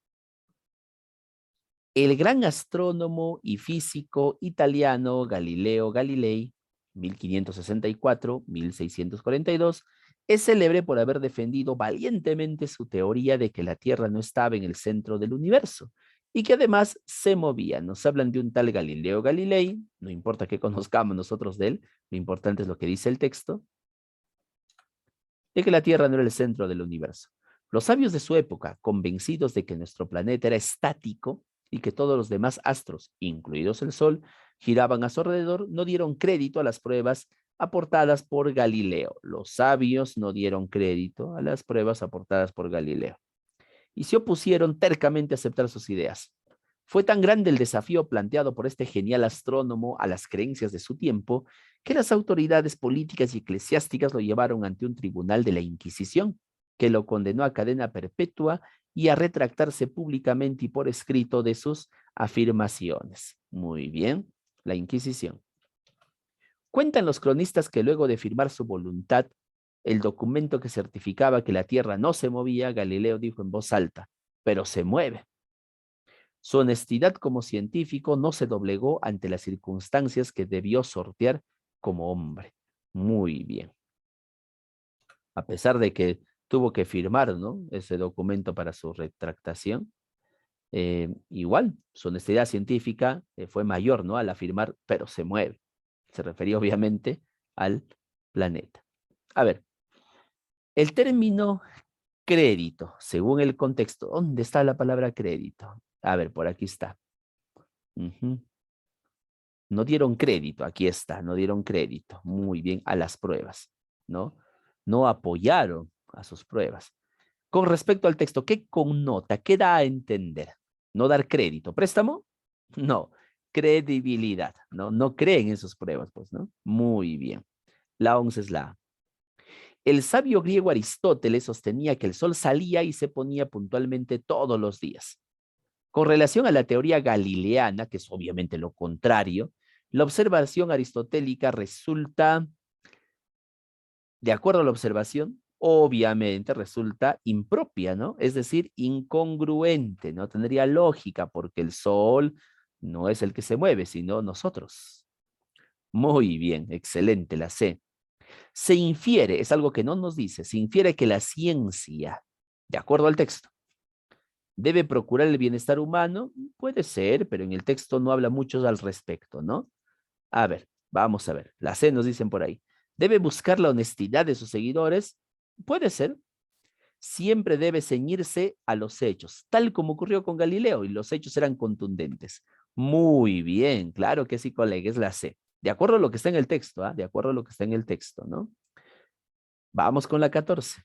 El gran astrónomo y físico italiano Galileo Galilei, 1564-1642, Es célebre por haber defendido valientemente su teoría de que la Tierra no estaba en el centro del universo y que además se movía. Nos hablan de un tal Galileo Galilei, no importa que conozcamos nosotros de él, lo importante es lo que dice el texto, de que la Tierra no era el centro del universo. Los sabios de su época, convencidos de que nuestro planeta era estático y que todos los demás astros, incluidos el Sol, giraban a su alrededor, no dieron crédito a las pruebas aportadas por Galileo. Los sabios no dieron crédito a las pruebas aportadas por Galileo y se opusieron tercamente a aceptar sus ideas. Fue tan grande el desafío planteado por este genial astrónomo a las creencias de su tiempo que las autoridades políticas y eclesiásticas lo llevaron ante un tribunal de la Inquisición, que lo condenó a cadena perpetua y a retractarse públicamente y por escrito de sus afirmaciones. Muy bien, la Inquisición. Cuentan los cronistas que luego de firmar su voluntad, el documento que certificaba que la Tierra no se movía, Galileo dijo en voz alta, pero se mueve. Su honestidad como científico no se doblegó ante las circunstancias que debió sortear como hombre. Muy bien. A pesar de que tuvo que firmar, ¿no?, ese documento para su retractación, igual su honestidad científica fue mayor, ¿no?, al afirmar, pero se mueve. Se refería obviamente al planeta. A ver, el término crédito, según el contexto, ¿dónde está la palabra crédito? A ver, por aquí está. No dieron crédito, aquí está, no dieron crédito, muy bien, a las pruebas, ¿no? No apoyaron a sus pruebas. Con respecto al texto, ¿qué connota? ¿Qué da a entender? No dar crédito. ¿Préstamo? No. Credibilidad, ¿no? No creen en sus pruebas, pues, ¿no? Muy bien. La 11 es la A. El sabio griego Aristóteles sostenía que el sol salía y se ponía puntualmente todos los días. Con relación a la teoría galileana, que es obviamente lo contrario, la observación aristotélica resulta, de acuerdo a la observación, obviamente resulta impropia, ¿no? Es decir, incongruente, no tendría lógica porque el sol no es el que se mueve, sino nosotros. Muy bien, excelente, la C. Se infiere, es algo que no nos dice, se infiere que la ciencia, de acuerdo al texto, debe procurar el bienestar humano, puede ser, pero en el texto no habla mucho al respecto, ¿no? A ver, vamos a ver, la C nos dicen por ahí. Debe buscar la honestidad de sus seguidores, puede ser. Siempre debe ceñirse a los hechos, tal como ocurrió con Galileo, y los hechos eran contundentes. Muy bien, claro que sí, colega, es la C. De acuerdo a lo que está en el texto, ¿ah? De acuerdo a lo que está en el texto, ¿no? Vamos con la 14.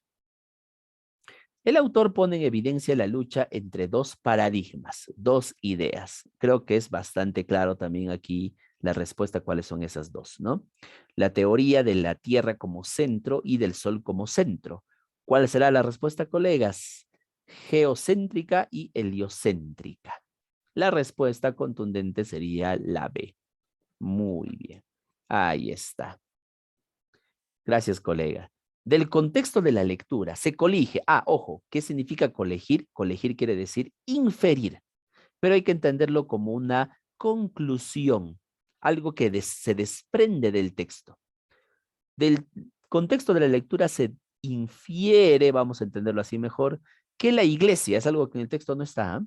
El autor pone en evidencia la lucha entre dos paradigmas, dos ideas. Creo que es bastante claro también aquí la respuesta a cuáles son esas dos, ¿no? La teoría de la Tierra como centro y del Sol como centro. ¿Cuál será la respuesta, colegas? Geocéntrica y heliocéntrica. La respuesta contundente sería la B. Muy bien. Ahí está. Gracias, colega. Del contexto de la lectura se colige. Ojo, ¿qué significa colegir? Colegir quiere decir inferir, pero hay que entenderlo como una conclusión, algo que se desprende del texto. Del contexto de la lectura se infiere, vamos a entenderlo así mejor, que la iglesia, es algo que en el texto no está,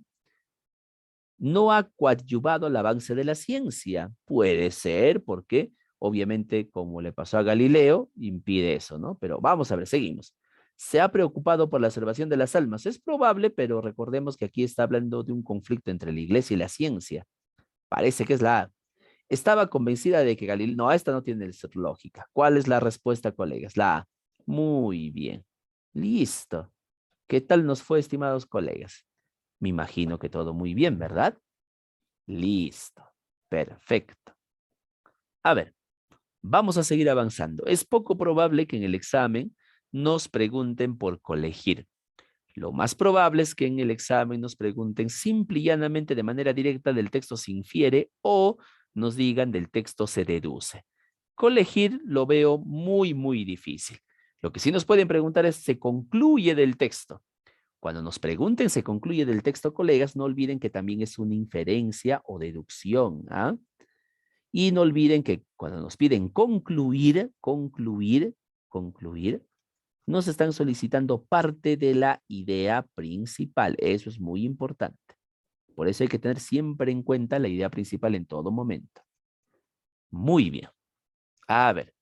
no ha coadyuvado al avance de la ciencia. Puede ser porque obviamente, como le pasó a Galileo, impide eso, ¿no? Pero vamos a ver, seguimos. Se ha preocupado por la salvación de las almas. Es probable, pero recordemos que aquí está hablando de un conflicto entre la iglesia y la ciencia. Parece que es la A. Estaba convencida de que Galileo... No, esta no tiene lógica. ¿Cuál es la respuesta, colegas? La A. Muy bien. Listo. ¿Qué tal nos fue, estimados colegas? Me imagino que todo muy bien, ¿verdad? Listo. Perfecto. A ver. Vamos a seguir avanzando. Es poco probable que en el examen nos pregunten por colegir. Lo más probable es que en el examen nos pregunten simple y llanamente de manera directa del texto se infiere o nos digan del texto se deduce. Colegir lo veo muy, muy difícil. Lo que sí nos pueden preguntar es ¿se concluye del texto? Cuando nos pregunten se concluye del texto, colegas, no olviden que también es una inferencia o deducción, ¿ah? Y no olviden que cuando nos piden concluir, Nos están solicitando parte de la idea principal. Eso es muy importante. Por eso hay que tener siempre en cuenta la idea principal en todo momento. Muy bien. A ver.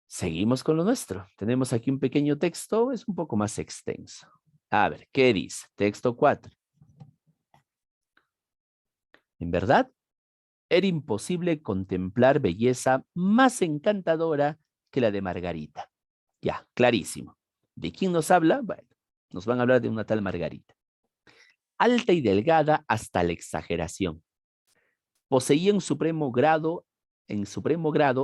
Seguimos con lo nuestro. Tenemos aquí un pequeño texto, es un poco más extenso. A ver, ¿qué dice? Texto 4. En verdad, era imposible contemplar belleza más encantadora que la de Margarita. Ya, clarísimo. ¿De quién nos habla? Bueno, nos van a hablar de una tal Margarita. Alta y delgada hasta la exageración. Poseía en supremo grado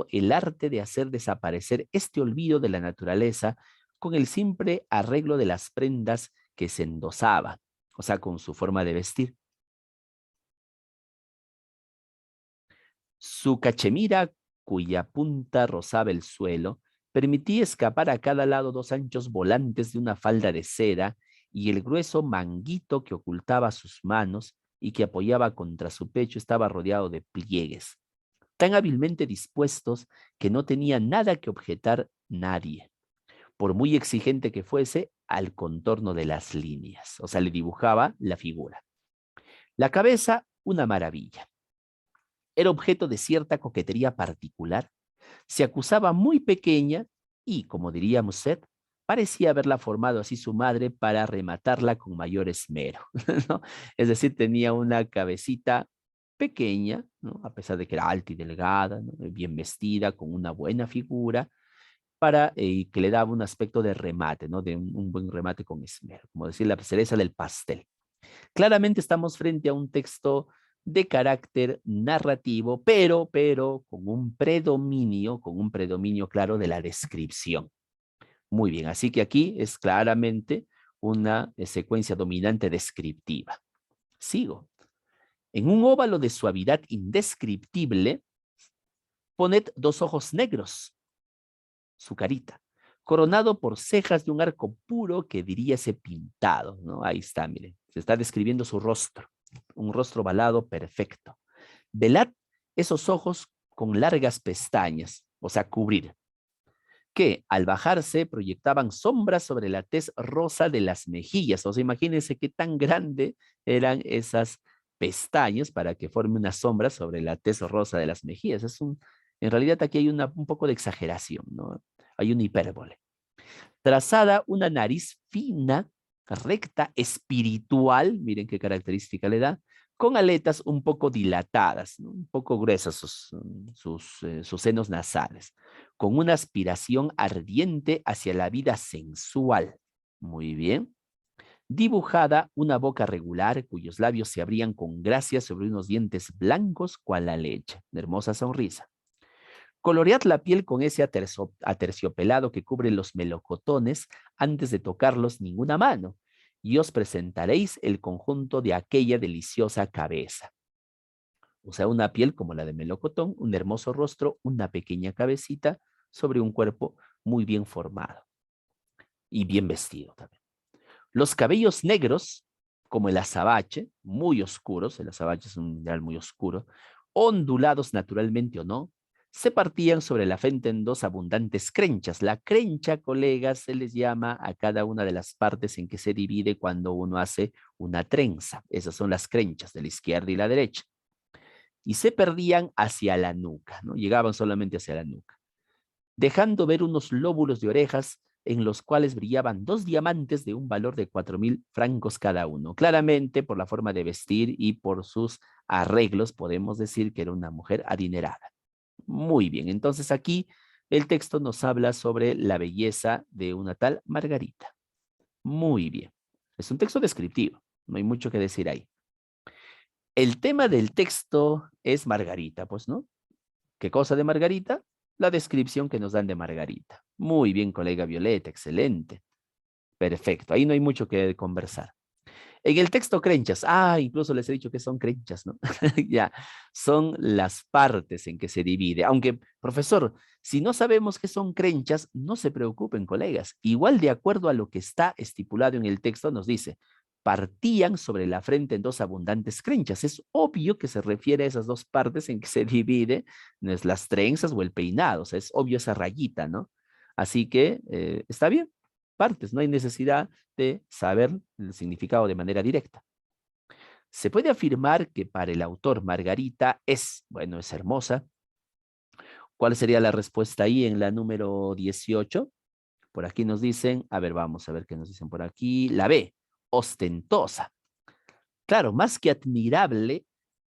el arte de hacer desaparecer este olvido de la naturaleza con el simple arreglo de las prendas que se endosaba, o sea, con su forma de vestir. Su cachemira, cuya punta rozaba el suelo, permitía escapar a cada lado 2 anchos volantes de una falda de seda y el grueso manguito que ocultaba sus manos y que apoyaba contra su pecho estaba rodeado de pliegues, tan hábilmente dispuestos que no tenía nada que objetar nadie, por muy exigente que fuese, al contorno de las líneas. O sea, le dibujaba la figura. La cabeza, una maravilla. Era objeto de cierta coquetería particular. Se acusaba muy pequeña y, como diría Musset, parecía haberla formado así su madre para rematarla con mayor esmero, ¿no? Es decir, tenía una cabecita pequeña, ¿no? A pesar de que era alta y delgada, ¿no? Bien vestida, con una buena figura, para que le daba un aspecto de remate, ¿no? De un buen remate con esmero, como decir, la cereza del pastel. Claramente estamos frente a un texto de carácter narrativo, pero con un predominio claro de la descripción. Muy bien, así que aquí es claramente una secuencia dominante descriptiva. Sigo. En un óvalo de suavidad indescriptible, poned 2 ojos negros, su carita, coronado por cejas de un arco puro que diríase pintado, ¿no? Ahí está, miren, se está describiendo su rostro, un rostro ovalado perfecto. Velad esos ojos con largas pestañas, o sea, cubrir, que al bajarse proyectaban sombras sobre la tez rosa de las mejillas. O sea, imagínense qué tan grande eran esas pestañas para que forme una sombra sobre la tez rosa de las mejillas. En realidad aquí hay un poco de exageración, ¿no? Hay una hipérbole. Trazada una nariz fina, recta, espiritual, miren qué característica le da, con aletas un poco dilatadas, ¿no? Un poco gruesas sus senos nasales, con una aspiración ardiente hacia la vida sensual. Muy bien. Dibujada una boca regular cuyos labios se abrían con gracia sobre unos dientes blancos cual la leche. Una hermosa sonrisa. Coloread la piel con ese aterciopelado que cubre los melocotones antes de tocarlos ninguna mano, y os presentaréis el conjunto de aquella deliciosa cabeza. O sea, una piel como la de melocotón, un hermoso rostro, una pequeña cabecita sobre un cuerpo muy bien formado y bien vestido también. Los cabellos negros, como el azabache, muy oscuros, el azabache es un mineral muy oscuro, ondulados naturalmente o no, se partían sobre la frente en 2 abundantes crenchas. La crencha, colegas, se les llama a cada una de las partes en que se divide cuando uno hace una trenza. Esas son las crenchas de la izquierda y la derecha. Y se perdían hacia la nuca, ¿no? Llegaban solamente hacia la nuca, dejando ver unos lóbulos de orejas en los cuales brillaban 2 diamantes de un valor de 4.000 francos cada uno. Claramente, por la forma de vestir y por sus arreglos, podemos decir que era una mujer adinerada. Muy bien, entonces aquí el texto nos habla sobre la belleza de una tal Margarita. Muy bien, es un texto descriptivo, no hay mucho que decir ahí. El tema del texto es Margarita, pues, ¿no? ¿Qué cosa de Margarita? La descripción que nos dan de Margarita. Muy bien, colega Violeta, excelente. Perfecto, ahí no hay mucho que conversar. En el texto crenchas, incluso les he dicho que son crenchas, ¿no? Ya, son las partes en que se divide. Aunque, profesor, si no sabemos qué son crenchas, no se preocupen, colegas. Igual de acuerdo a lo que está estipulado en el texto, nos dice, partían sobre la frente en 2 abundantes crenchas. Es obvio que se refiere a esas 2 partes en que se divide, no es las trenzas o el peinado, o sea, es obvio esa rayita, ¿no? Así que está bien, partes, no hay necesidad de saber el significado de manera directa. Se puede afirmar que para el autor Margarita es, bueno, es hermosa. ¿Cuál sería la respuesta ahí en la número 18? Por aquí nos dicen, a ver, vamos a ver qué nos dicen por aquí. La B, ostentosa. Claro, más que admirable,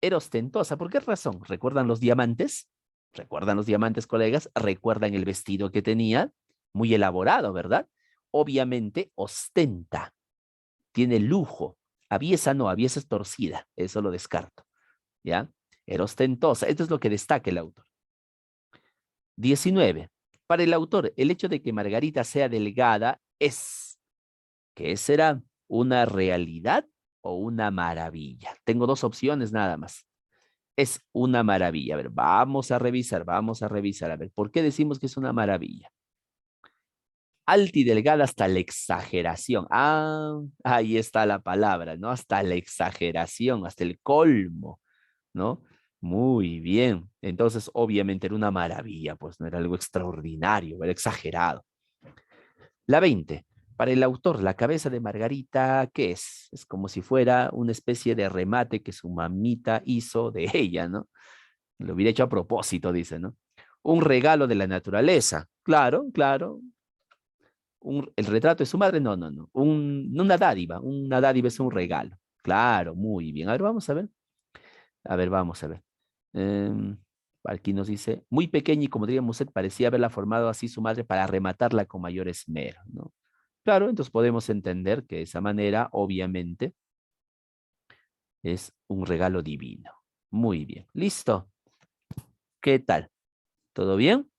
era ostentosa. ¿Por qué razón? ¿Recuerdan los diamantes? ¿Recuerdan los diamantes, colegas? ¿Recuerdan el vestido que tenía? Muy elaborado, ¿verdad? Obviamente ostenta, tiene lujo. Aviesa no, aviesa es torcida. Eso lo descarto. ¿Ya? Era ostentosa. Esto es lo que destaca el autor. 19. Para el autor, el hecho de que Margarita sea delgada es, ¿qué será? ¿Una realidad o una maravilla? Tengo dos opciones nada más. Es una maravilla. A ver, vamos a revisar, vamos a revisar. A ver, ¿por qué decimos que es una maravilla? Alta y delgada hasta la exageración. Ah, ahí está la palabra, ¿no? Hasta la exageración, hasta el colmo, ¿no? Muy bien. Entonces, obviamente era una maravilla, pues no era algo extraordinario, era exagerado. La 20. Para el autor, la cabeza de Margarita, ¿qué es? Es como si fuera una especie de remate que su mamita hizo de ella, ¿no? Lo hubiera hecho a propósito, dice, ¿no? Un regalo de la naturaleza. Claro, claro. El retrato de su madre, no, no, no. Una dádiva. Una dádiva es un regalo. Claro, muy bien. A ver, vamos a ver. A ver, vamos a ver. Em, Aquí nos dice, muy pequeña y como diría Muset, parecía haberla formado así su madre para rematarla con mayor esmero, ¿no? Claro, entonces podemos entender que de esa manera, obviamente, es un regalo divino. Muy bien. ¿Listo? ¿Qué tal? ¿Todo bien?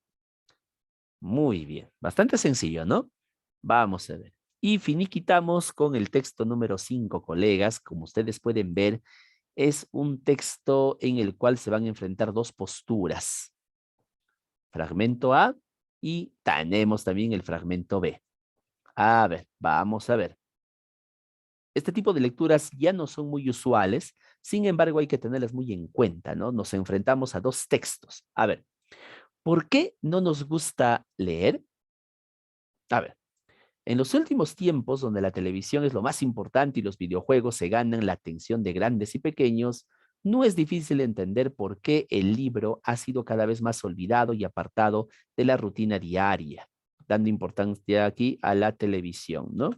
Muy bien. Bastante sencillo, ¿no? Vamos a ver. Y finiquitamos con el texto número 5, colegas. Como ustedes pueden ver, es un texto en el cual se van a enfrentar dos posturas. Fragmento A y tenemos también el fragmento B. A ver, vamos a ver. Este tipo de lecturas ya no son muy usuales, sin embargo hay que tenerlas muy en cuenta, ¿no? Nos enfrentamos a dos textos. A ver, ¿por qué no nos gusta leer? A ver, en los últimos tiempos, donde la televisión es lo más importante y los videojuegos se ganan la atención de grandes y pequeños, no es difícil entender por qué el libro ha sido cada vez más olvidado y apartado de la rutina diaria, dando importancia aquí a la televisión, ¿no?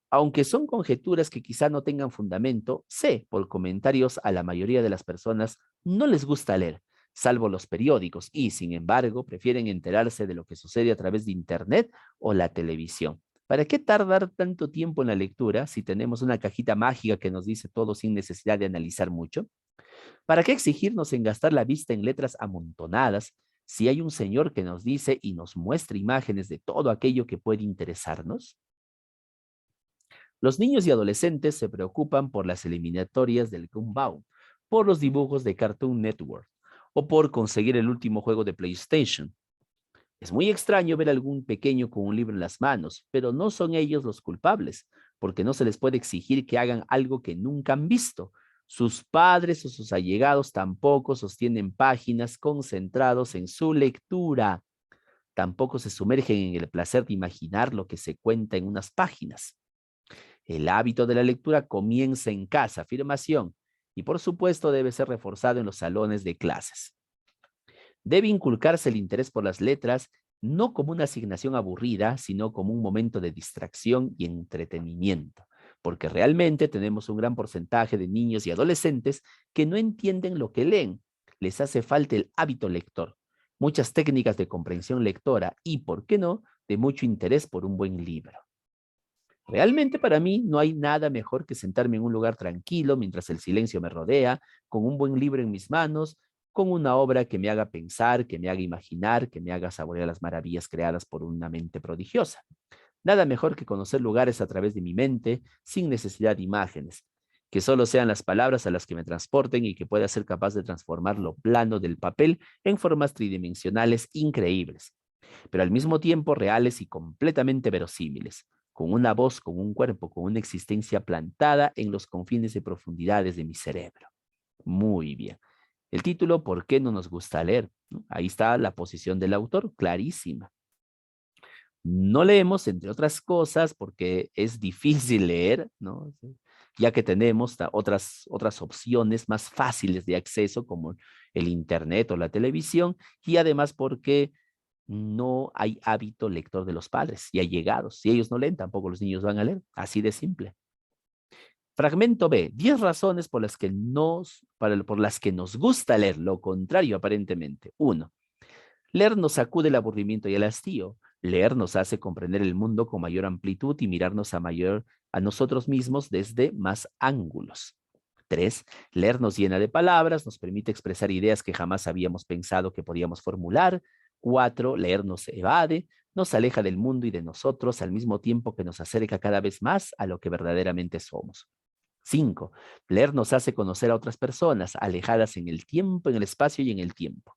Aunque son conjeturas que quizá no tengan fundamento, sé por comentarios a la mayoría de las personas no les gusta leer, salvo los periódicos, y sin embargo prefieren enterarse de lo que sucede a través de Internet o la televisión. ¿Para qué tardar tanto tiempo en la lectura si tenemos una cajita mágica que nos dice todo sin necesidad de analizar mucho? ¿Para qué exigirnos en gastar la vista en letras amontonadas si hay un señor que nos dice y nos muestra imágenes de todo aquello que puede interesarnos? Los niños y adolescentes se preocupan por las eliminatorias del Gumball, por los dibujos de Cartoon Network o por conseguir el último juego de PlayStation. Es muy extraño ver a algún pequeño con un libro en las manos, pero no son ellos los culpables, porque no se les puede exigir que hagan algo que nunca han visto. Sus padres o sus allegados tampoco sostienen páginas concentrados en su lectura. Tampoco se sumergen en el placer de imaginar lo que se cuenta en unas páginas. El hábito de la lectura comienza en casa, afirmación, y por supuesto debe ser reforzado en los salones de clases. Debe inculcarse el interés por las letras no como una asignación aburrida, sino como un momento de distracción y entretenimiento, porque realmente tenemos un gran porcentaje de niños y adolescentes que no entienden lo que leen. Les hace falta el hábito lector, muchas técnicas de comprensión lectora y, ¿por qué no?, de mucho interés por un buen libro. Realmente para mí no hay nada mejor que sentarme en un lugar tranquilo mientras el silencio me rodea, con un buen libro en mis manos, con una obra que me haga pensar, que me haga imaginar, que me haga saborear las maravillas creadas por una mente prodigiosa. Nada mejor que conocer lugares a través de mi mente, sin necesidad de imágenes, que solo sean las palabras a las que me transporten y que pueda ser capaz de transformar lo plano del papel en formas tridimensionales increíbles, pero al mismo tiempo reales y completamente verosímiles, con una voz, con un cuerpo, con una existencia plantada en los confines y profundidades de mi cerebro. Muy bien. El título, ¿por qué no nos gusta leer? ¿No? Ahí está la posición del autor, clarísima. No leemos, entre otras cosas, porque es difícil leer, ¿no? Ya que tenemos otras opciones más fáciles de acceso, como el internet o la televisión, y además porque no hay hábito lector de los padres y allegados. Si ellos no leen, tampoco los niños van a leer. Así de simple. Fragmento B. 10 razones por las que por las que nos gusta leer, lo contrario aparentemente. 1. Leer nos sacude el aburrimiento y el hastío. Leer nos hace comprender el mundo con mayor amplitud y mirarnos a nosotros mismos desde más ángulos. 3. Leer nos llena de palabras, nos permite expresar ideas que jamás habíamos pensado que podíamos formular. 4. Leer nos evade, nos aleja del mundo y de nosotros al mismo tiempo que nos acerca cada vez más a lo que verdaderamente somos. 5. Leer nos hace conocer a otras personas, alejadas en el tiempo, en el espacio y en el tiempo.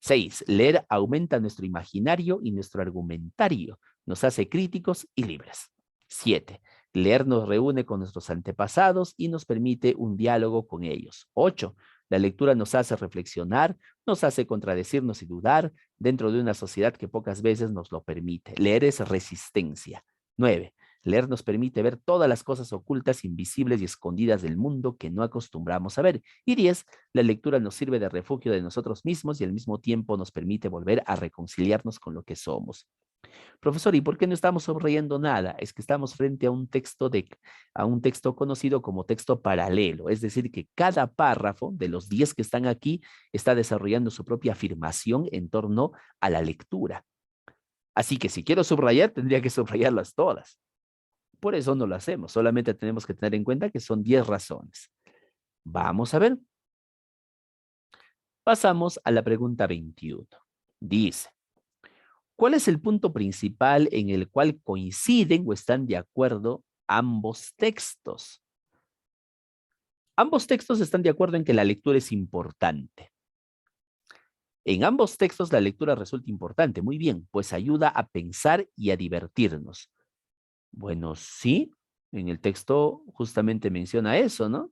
6. Leer aumenta nuestro imaginario y nuestro argumentario. Nos hace críticos y libres. 7. Leer nos reúne con nuestros antepasados y nos permite un diálogo con ellos. 8. La lectura nos hace reflexionar, nos hace contradecirnos y dudar dentro de una sociedad que pocas veces nos lo permite. Leer es resistencia. 9. Leer nos permite ver todas las cosas ocultas, invisibles y escondidas del mundo que no acostumbramos a ver. Y 10. La lectura nos sirve de refugio de nosotros mismos y al mismo tiempo nos permite volver a reconciliarnos con lo que somos. Profesor, ¿y por qué no estamos subrayando nada? Es que estamos frente a un texto conocido como texto paralelo, es decir, que cada párrafo de los 10 que están aquí está desarrollando su propia afirmación en torno a la lectura. Así que si quiero subrayar, tendría que subrayarlas todas. Por eso no lo hacemos, solamente tenemos que tener en cuenta que son 10 razones. Vamos a ver. Pasamos a la pregunta 21. Dice, ¿cuál es el punto principal en el cual coinciden o están de acuerdo ambos textos? Ambos textos están de acuerdo en que la lectura es importante. En ambos textos la lectura resulta importante. Muy bien, pues ayuda a pensar y a divertirnos. Bueno, sí, en el texto justamente menciona eso, ¿no?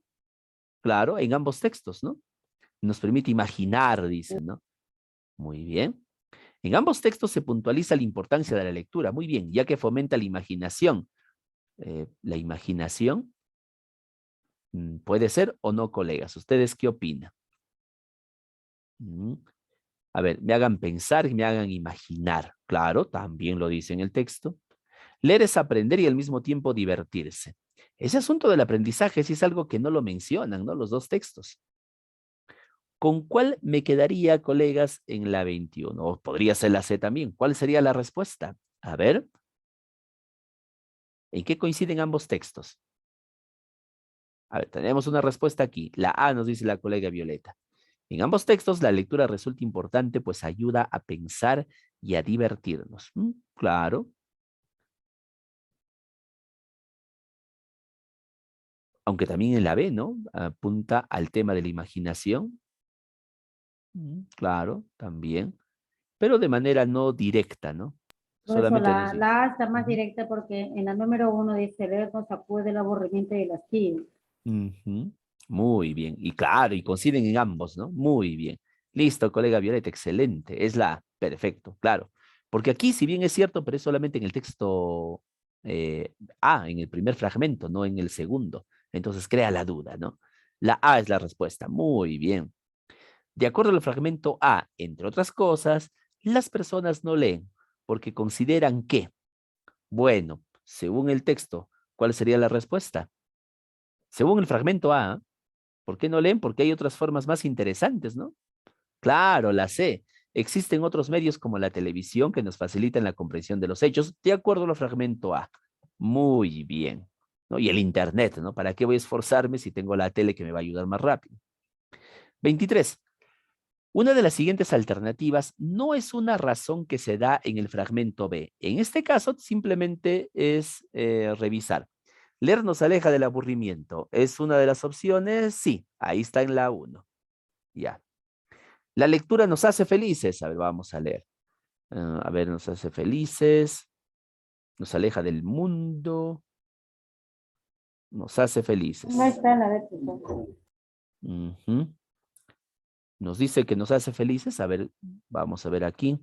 Claro, en ambos textos, ¿no? Nos permite imaginar, dicen, ¿no? Muy bien. En ambos textos se puntualiza la importancia de la lectura. Muy bien, ya que fomenta la imaginación. La imaginación puede ser o no, colegas. ¿Ustedes qué opinan? A ver, me hagan pensar y me hagan imaginar. Claro, también lo dice en el texto. Leer es aprender y al mismo tiempo divertirse. Ese asunto del aprendizaje sí es algo que no lo mencionan, ¿no? Los dos textos. ¿Con cuál me quedaría, colegas, en la 21? O podría ser la C también. ¿Cuál sería la respuesta? A ver. ¿En qué coinciden ambos textos? A ver, tenemos una respuesta aquí. La A nos dice la colega Violeta. En ambos textos la lectura resulta importante pues ayuda a pensar y a divertirnos. Claro. Aunque también en la B, ¿no? Apunta al tema de la imaginación. Claro, también. Pero de manera no directa, ¿no? Por eso Solamente nos dice. la A está más directa porque en la número 1 dice leer nos sacude el aburrimiento y el hastío. Muy bien. Y claro, y coinciden en ambos, ¿no? Muy bien. Listo, colega Violeta, excelente. Es la A. Perfecto, claro. Porque aquí, si bien es cierto, pero es solamente en el texto A, en el primer fragmento, no en el segundo. Entonces crea la duda, ¿no? La A es la respuesta. Muy bien. De acuerdo al fragmento A, entre otras cosas, las personas no leen porque consideran que, bueno, según el texto, ¿cuál sería la respuesta? Según el fragmento A, ¿por qué no leen? Porque hay otras formas más interesantes, ¿no? Claro, la sé. Existen otros medios como la televisión que nos facilitan la comprensión de los hechos, de acuerdo al fragmento A. Muy bien. ¿No? Y el internet, ¿no? ¿Para qué voy a esforzarme si tengo la tele que me va a ayudar más rápido? 23. Una de las siguientes alternativas no es una razón que se da en el fragmento B. En este caso, simplemente es revisar. Leer nos aleja del aburrimiento. ¿Es una de las opciones? Sí, ahí está en la 1. Ya. La lectura nos hace felices. A ver, vamos a leer. A ver, nos hace felices. Nos aleja del mundo. Nos hace felices. No está en la B. Nos dice que nos hace felices. A ver, vamos a ver aquí.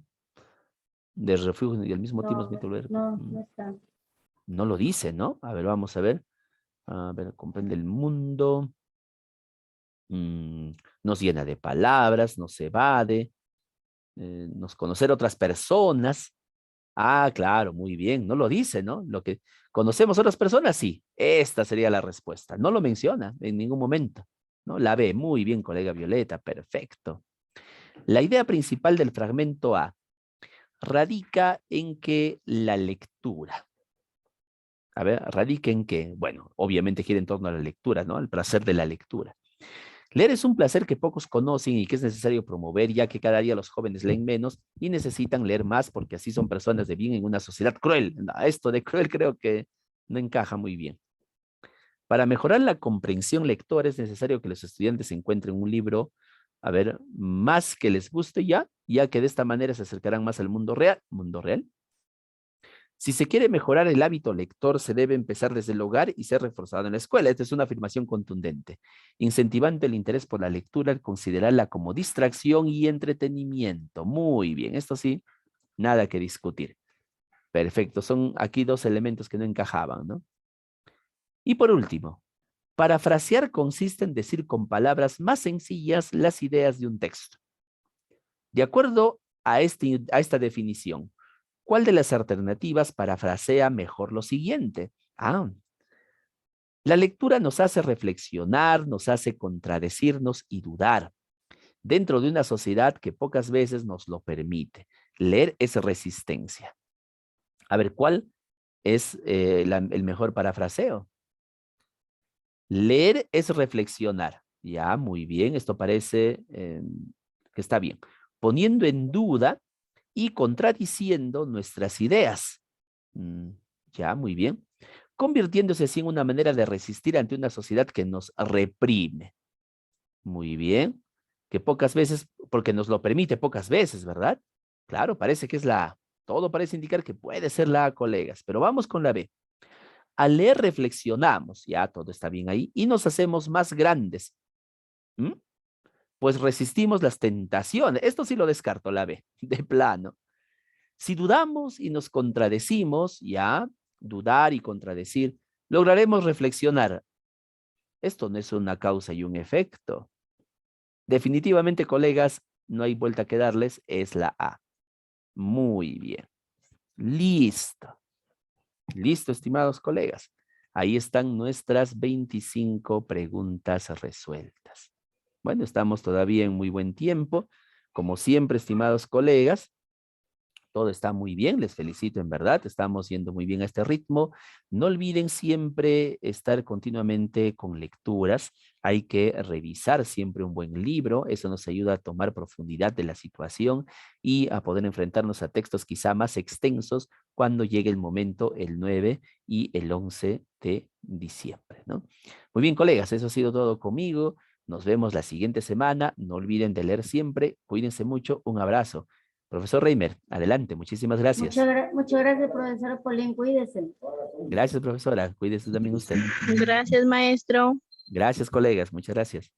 De refugio y al mismo tiempo es mito volver. No está. No lo dice, ¿no? A ver, vamos a ver. A ver, comprende el mundo. Nos llena de palabras, nos evade, nos conocer otras personas. Ah, claro, muy bien. No lo dice, ¿no? Lo que conocemos otras personas, sí. Esta sería la respuesta. No lo menciona en ningún momento, ¿no? La ve muy bien, colega Violeta. Perfecto. La idea principal del fragmento A radica en que la lectura. A ver, ¿radica en qué? Bueno, obviamente gira en torno a la lectura, ¿no? El placer de la lectura. Leer es un placer que pocos conocen y que es necesario promover, ya que cada día los jóvenes leen menos y necesitan leer más porque así son personas de bien en una sociedad cruel. No, esto de cruel creo que no encaja muy bien. Para mejorar la comprensión lectora es necesario que los estudiantes encuentren un libro, a ver, más que les guste ya que de esta manera se acercarán más al mundo real. ¿Mundo real? Si se quiere mejorar el hábito lector, se debe empezar desde el hogar y ser reforzado en la escuela. Esta es una afirmación contundente, incentivando el interés por la lectura al considerarla como distracción y entretenimiento. Muy bien, esto sí, nada que discutir. Perfecto, son aquí dos elementos que no encajaban, ¿no? Y por último, parafrasear consiste en decir con palabras más sencillas las ideas de un texto. De acuerdo a esta definición, ¿cuál de las alternativas parafrasea mejor lo siguiente? La lectura nos hace reflexionar, nos hace contradecirnos y dudar. Dentro de una sociedad que pocas veces nos lo permite. Leer es resistencia. A ver, ¿cuál es el mejor parafraseo? Leer es reflexionar. Ya, muy bien, esto parece que está bien. Poniendo en duda y contradiciendo nuestras ideas. Ya, muy bien. Convirtiéndose así en una manera de resistir ante una sociedad que nos reprime. Muy bien. Que pocas veces, porque nos lo permite pocas veces, ¿verdad? Claro, parece que es la A. Todo parece indicar que puede ser la A, colegas. Pero vamos con la B. Al leer reflexionamos, ya todo está bien ahí, y nos hacemos más grandes. Pues resistimos las tentaciones. Esto sí lo descarto, la B, de plano. Si dudamos y nos contradecimos, ya, dudar y contradecir, lograremos reflexionar. Esto no es una causa y un efecto. Definitivamente, colegas, no hay vuelta que darles, es la A. Muy bien. Listo. Listo, estimados colegas. Ahí están nuestras 25 preguntas resueltas. Bueno, estamos todavía en muy buen tiempo. Como siempre, estimados colegas, todo está muy bien, les felicito en verdad, estamos yendo muy bien a este ritmo. No olviden siempre estar continuamente con lecturas, hay que revisar siempre un buen libro, eso nos ayuda a tomar profundidad de la situación y a poder enfrentarnos a textos quizá más extensos cuando llegue el momento, el 9 y el 11 de diciembre, ¿no? Muy bien, colegas, eso ha sido todo conmigo. Nos vemos la siguiente semana. No olviden de leer siempre. Cuídense mucho. Un abrazo. Profesor Reimer, adelante, muchísimas gracias. Muchas gracias, profesora Polín, cuídese. Gracias, profesora, cuídese también usted. Gracias, maestro. Gracias, colegas, muchas gracias.